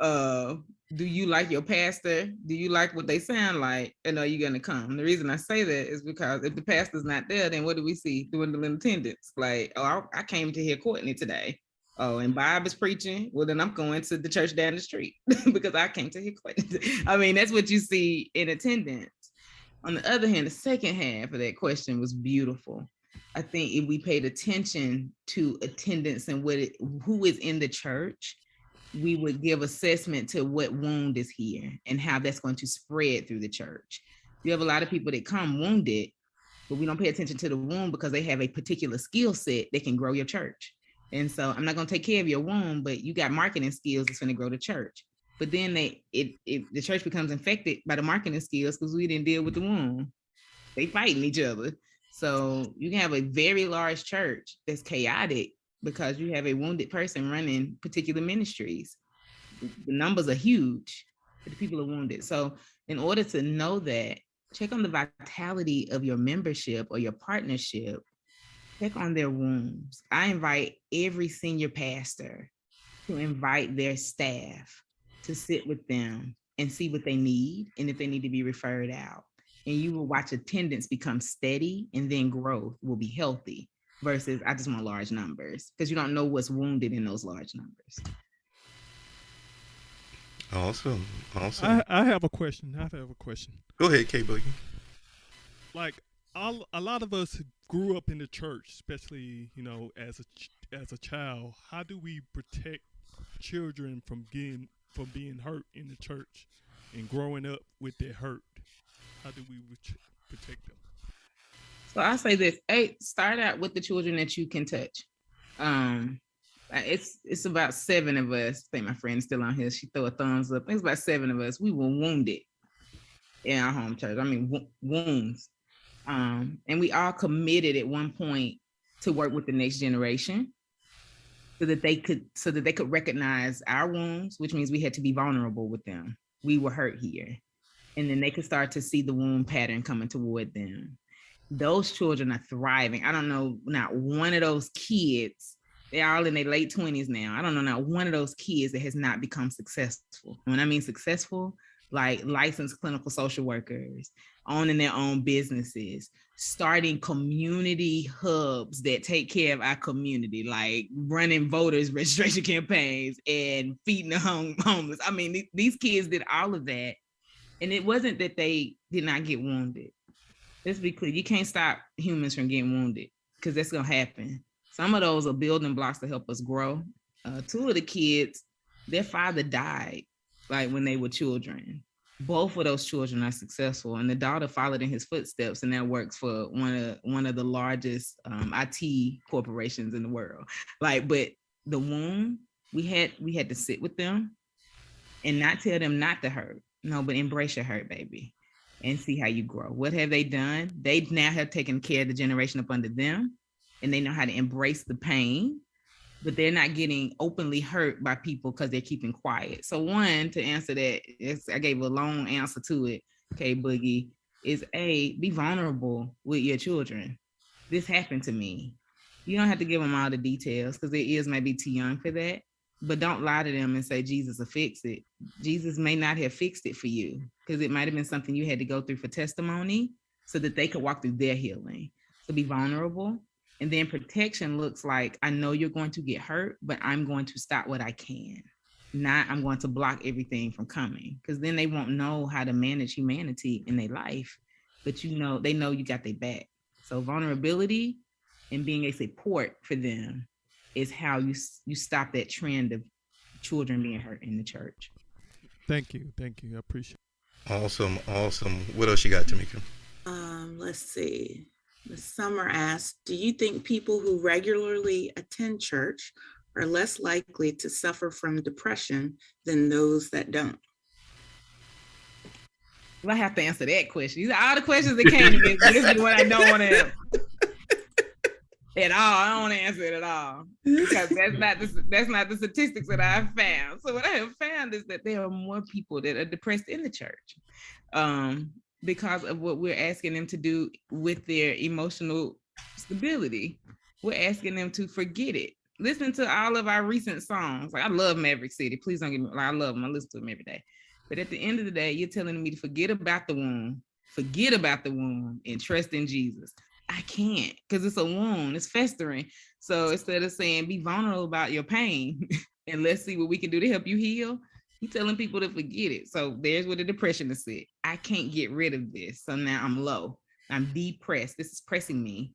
Do you like your pastor? Do you like what they sound like? And are you going to come? The reason I say that is because if the pastor's not there, then what do we see? Dwindling attendance. Like, oh, I came to hear Courtney today. Oh, and Bob is preaching. Well, then I'm going to the church down the street because I came to hear Courtney. I mean, that's what you see in attendance. On the other hand, the second half of that question was beautiful. I think if we paid attention to attendance and who is in the church, we would give assessment to what wound is here and how that's going to spread through the church. You have a lot of people that come wounded, but we don't pay attention to the wound because they have a particular skill set that can grow your church. And so I'm not going to take care of your wound, but you got marketing skills that's going to grow the church. But then the church becomes infected by the marketing skills because we didn't deal with the wound. They fighting each other. So you can have a very large church that's chaotic because you have a wounded person running particular ministries. The numbers are huge, but the people are wounded. So in order to know that, check on the vitality of your membership or your partnership. Check on their wounds. I invite every senior pastor to invite their staff to sit with them and see what they need and if they need to be referred out. And you will watch attendance become steady, and then growth will be healthy versus I just want large numbers, because you don't know what's wounded in those large numbers. Awesome. I have a question. Go ahead, K Boogie. Like a lot of us grew up in the church, especially as a child. How do we protect children from being hurt in the church and growing up with their hurt? How do we protect them? So I say this: start out with the children that you can touch. It's about 7 of us. I think my friend's still on here. She throw a thumbs up. It's about 7 of us. We were wounded in our home church. I mean, wounds. And we all committed at one point to work with the next generation so that they could recognize our wounds, which means we had to be vulnerable with them. We were hurt here. And then they could start to see the wound pattern coming toward them. Those children are thriving. I don't know, not one of those kids, they're all in their late 20s now. I don't know, not one of those kids that has not become successful. When I mean successful, like licensed clinical social workers, owning their own businesses, starting community hubs that take care of our community, like running voters registration campaigns and feeding the homeless. I mean, these kids did all of that. And it wasn't that they did not get wounded. Let's be clear. You can't stop humans from getting wounded because that's going to happen. Some of those are building blocks to help us grow. 2 of the kids, their father died like when they were children. Both of those children are successful, and the daughter followed in his footsteps and now works for one of the largest IT corporations in the world. But the wound, we had to sit with them and not tell them not to hurt. No, but embrace your hurt, baby, and see how you grow. What have they done? They now have taken care of the generation up under them, and they know how to embrace the pain, but they're not getting openly hurt by people because they're keeping quiet. So one, to answer that, I gave a long answer to it, okay, Boogie, is be vulnerable with your children. This happened to me. You don't have to give them all the details because their ears may be too young for that. But don't lie to them and say Jesus will fix it. Jesus may not have fixed it for you because it might have been something you had to go through for testimony so that they could walk through their healing. So be vulnerable. And then protection looks like, I know you're going to get hurt, but I'm going to stop what I can. Not I'm going to block everything from coming, because then they won't know how to manage humanity in their life. But they know you got their back. So vulnerability and being a support for them is how you stop that trend of children being hurt in the church. Thank you. I appreciate it. Awesome. What else you got, Tamika? Let's see. The Summer asked, do you think people who regularly attend church are less likely to suffer from depression than those that don't? Well, I have to answer that question. These are all the questions that came to me. This is what I don't want to answer. At all. I don't want to answer it at all because that's not the statistics that I've found. So what I have found is that there are more people that are depressed in the church because of what we're asking them to do with their emotional stability. We're asking them to forget it. Listen to all of our recent songs. Like, I love Maverick City. Please don't get me. I love them. I listen to them every day. But at the end of the day, you're telling me to forget about the wound, and trust in Jesus. I can't, because it's a wound, it's festering. So instead of saying be vulnerable about your pain and let's see what we can do to help you heal, you're telling people to forget it. So there's where the depression is at. I can't get rid of this. So now I'm low. I'm depressed. This is pressing me.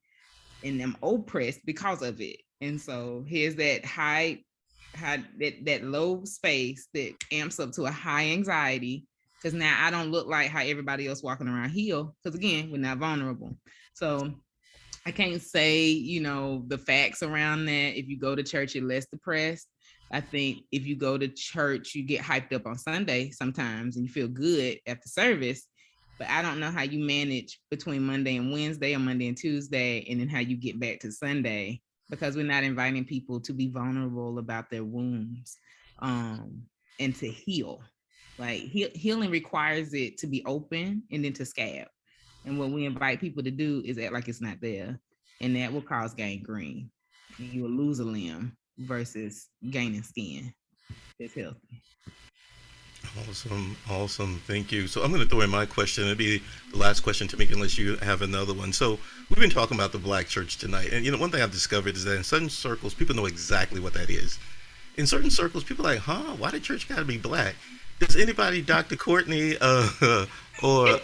And I'm oppressed because of it. And so here's that that low space that amps up to a high anxiety, because now I don't look like how everybody else walking around heal, because again, we're not vulnerable. So I can't say, the facts around that. If you go to church, you're less depressed. I think if you go to church, you get hyped up on Sunday sometimes and you feel good after service. But I don't know how you manage between Monday and Wednesday or Monday and Tuesday, and then how you get back to Sunday, because we're not inviting people to be vulnerable about their wounds and to heal. Like healing requires it to be open and then to scab. And what we invite people to do is act like it's not there. And that will cause gangrene. You will lose a limb versus gaining skin. It's healthy. Awesome. Thank you. So I'm going to throw in my question. It'll be the last question, Tamika, unless you have another one. So we've been talking about the Black church tonight. And, one thing I've discovered is that in certain circles, people know exactly what that is. In certain circles, people are like, why the church got to be Black? Does anybody, Dr. Courtney or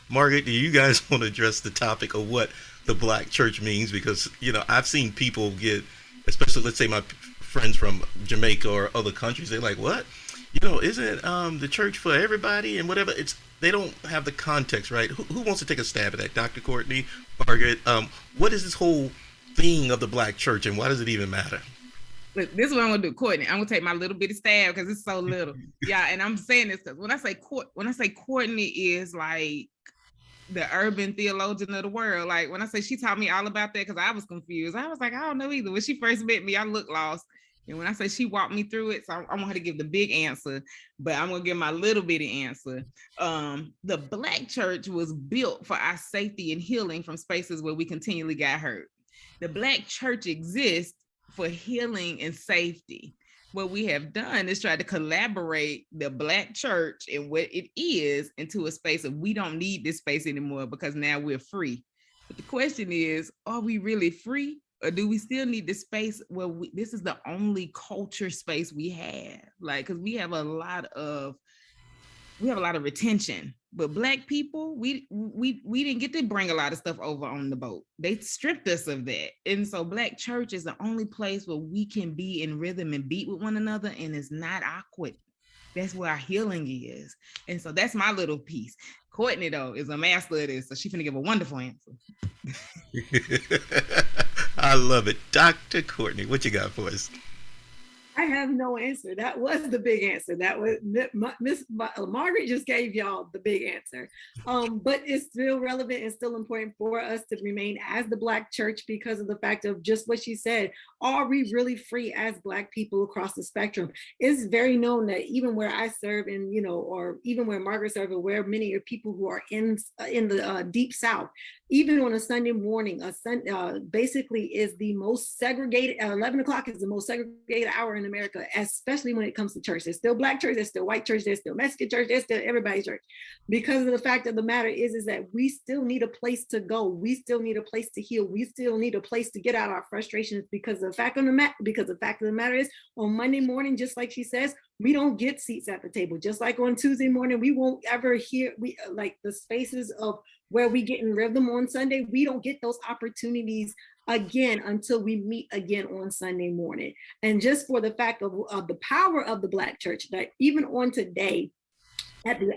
Margaret, do you guys want to address the topic of what the Black church means? Because, I've seen people get, especially, let's say my friends from Jamaica or other countries, they're like, what? Isn't the church for everybody and whatever? They don't have the context, right? Who wants to take a stab at that? Dr. Courtney, Margaret, what is this whole thing of the Black church and why does it even matter? Look, this is what I'm gonna do, Courtney. I'm gonna take my little bitty stab because it's so little. Yeah, and I'm saying this because when I say Courtney is like the urban theologian of the world. Like when I say she taught me all about that, because I was confused. I was like, I don't know either. When she first met me, I looked lost. And when I say she walked me through it, so I want her to give the big answer, but I'm gonna give my little bitty answer. The Black church was built for our safety and healing from spaces where we continually got hurt. The Black church exists for healing and safety. What we have done is try to collaborate the Black church and what it is into a space of we don't need this space anymore because now we're free. But the question is, are we really free? Or do we still need the space where this is the only culture space we have? Like, because we have a lot of retention, but Black people, we didn't get to bring a lot of stuff over on the boat. They stripped us of that. And so Black church is the only place where we can be in rhythm and beat with one another, and it's not awkward. That's where our healing is. And so that's my little piece. Courtney, though, is a master of this, so she's gonna give a wonderful answer. I love it. Dr. Courtney, what you got for us? I have no answer. That was the big answer. That was Miss Margaret just gave y'all the big answer. But it's still relevant and still important for us to remain as the Black church because of the fact of just what she said. Are we really free as Black people across the spectrum? It's very known that even where I serve and, or even where Margaret served, or where many are people who are in the deep South, even on a Sunday morning, basically is the most segregated, 11 o'clock is the most segregated hour in America, especially when it comes to church. There's still Black church, there's still white church, there's still Mexican church, there's still everybody's church. Because of the fact of the matter is that we still need a place to go. We still need a place to heal. We still need a place to get out our frustrations, because the fact of the matter is, on Monday morning, just like she says, we don't get seats at the table. Just like on Tuesday morning, we won't ever hear like the spaces of where we get in rhythm on Sunday. We don't get those opportunities again until we meet again on Sunday morning. And just for the fact of the power of the Black church, that even on today, at the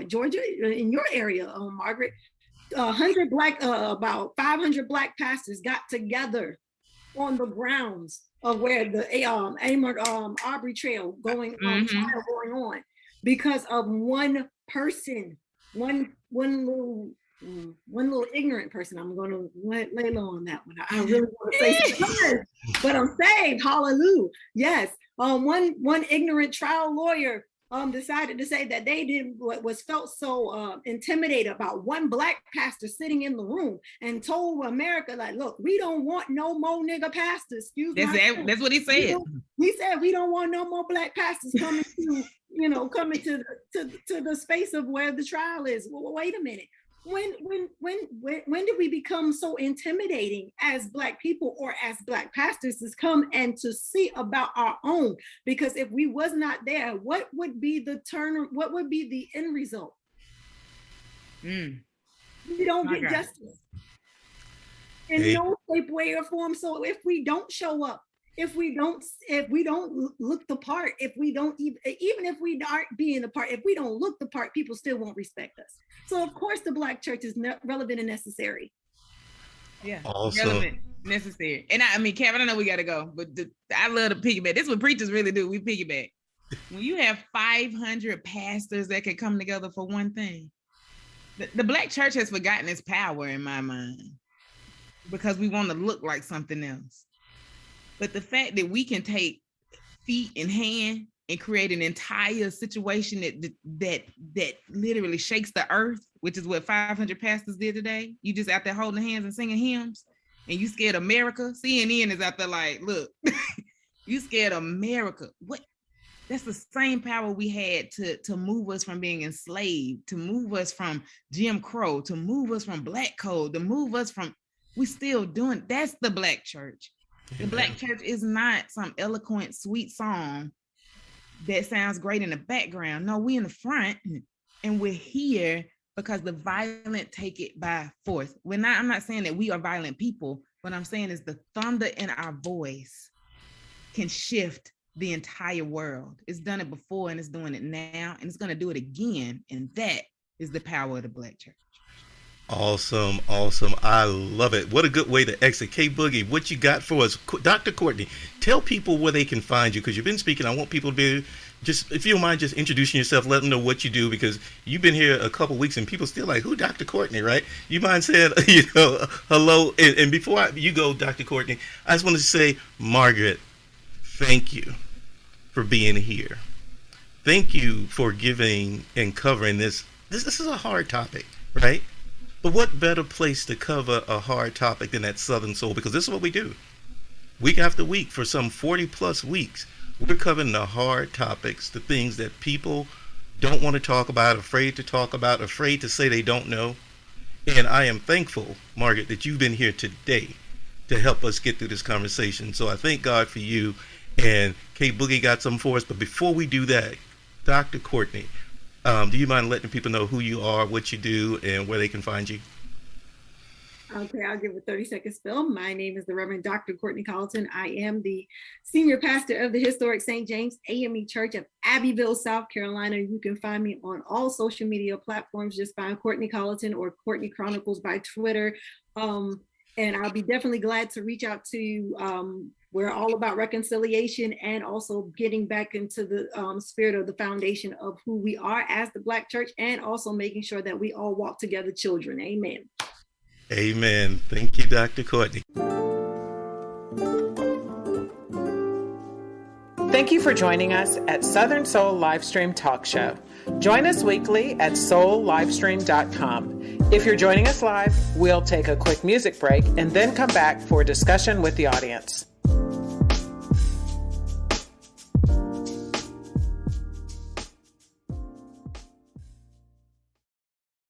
Georgia, in your area, Margaret, 100 Black, about 500 Black pastors got together on the grounds of where the Aubrey Trail going on, because of one person, one little One little ignorant person. I'm going to lay low on that one. I really want to say something, but I'm saved. Hallelujah. Yes. One ignorant trial lawyer decided to say that they felt so intimidated about one Black pastor sitting in the room and told America, like, look, we don't want no more nigger pastors. That's what he said. He said we don't want no more Black pastors coming to the space of where the trial is. Well, wait a minute. When did we become so intimidating as Black people or as Black pastors to come and to see about our own? Because if we was not there, what would be the end result? We don't get justice in no shape, way, or form. So if we don't show up, if we don't look the part, if we don't even if we aren't being the part, if we don't look the part, people still won't respect us. So of course the Black church is relevant and necessary. Yeah, awesome. Relevant, necessary. And I mean, Kevin, I know we got to go, but I love to piggyback. This is what preachers really do. We piggyback. When you have 500 pastors that can come together for one thing, the Black church has forgotten its power in my mind because we want to look like something else. But the fact that we can take feet in hand and create an entire situation that literally shakes the earth, which is what 500 pastors did today. You just out there holding hands and singing hymns, and you scared America. CNN is out there like, look, you scared America. What? That's the same power we had to move us from being enslaved, to move us from Jim Crow, to move us from Black Code, to move us from, we still doing, that's the Black church. The Black church is not some eloquent, sweet song that sounds great in the background. No, we in the front, and we're here because the violent take it by force. I'm not saying that we are violent people. What I'm saying is the thunder in our voice can shift the entire world. It's done it before, and it's doing it now, and it's going to do it again. And that is the power of the Black church. Awesome. I love it. What a good way to exit. K Boogie, what you got for us? Dr. Courtney, tell people where they can find you, because you've been speaking. I want people to be, just, if you don't mind, just introducing yourself, let them know what you do, because you've been here a couple weeks and people still like, who Dr. Courtney, right? You mind saying, hello? And before you go, Dr. Courtney, I just want to say, Margaret, thank you for being here. Thank you for giving and covering this. This is a hard topic, right? But what better place to cover a hard topic than that Southern Soul? Because this is what we do. Week after week, for some 40 plus weeks, we're covering the hard topics, the things that people don't want to talk about, afraid to talk about, afraid to say they don't know. And I am thankful, Margaret, that you've been here today to help us get through this conversation. So I thank God for you. And K Boogie got something for us. But before we do that, Dr. Courtney, do you mind letting people know who you are, what you do, and where they can find you? Okay, I'll give a 30-second spill. My name is the Reverend Dr. Courtney Carlton. I am the senior pastor of the historic St. James AME Church of Abbeville, South Carolina. You can find me on all social media platforms. Just find Courtney Carlton or Courtney Chronicles by Twitter. And I'll be definitely glad to reach out to you. We're all about reconciliation and also getting back into the spirit of the foundation of who we are as the Black church, and also making sure that we all walk together children. Amen. Amen. Thank you, Dr. Courtney. Thank you for joining us at Southern Soul Livestream Talk Show. Join us weekly at soullivestream.com. If you're joining us live, we'll take a quick music break and then come back for a discussion with the audience.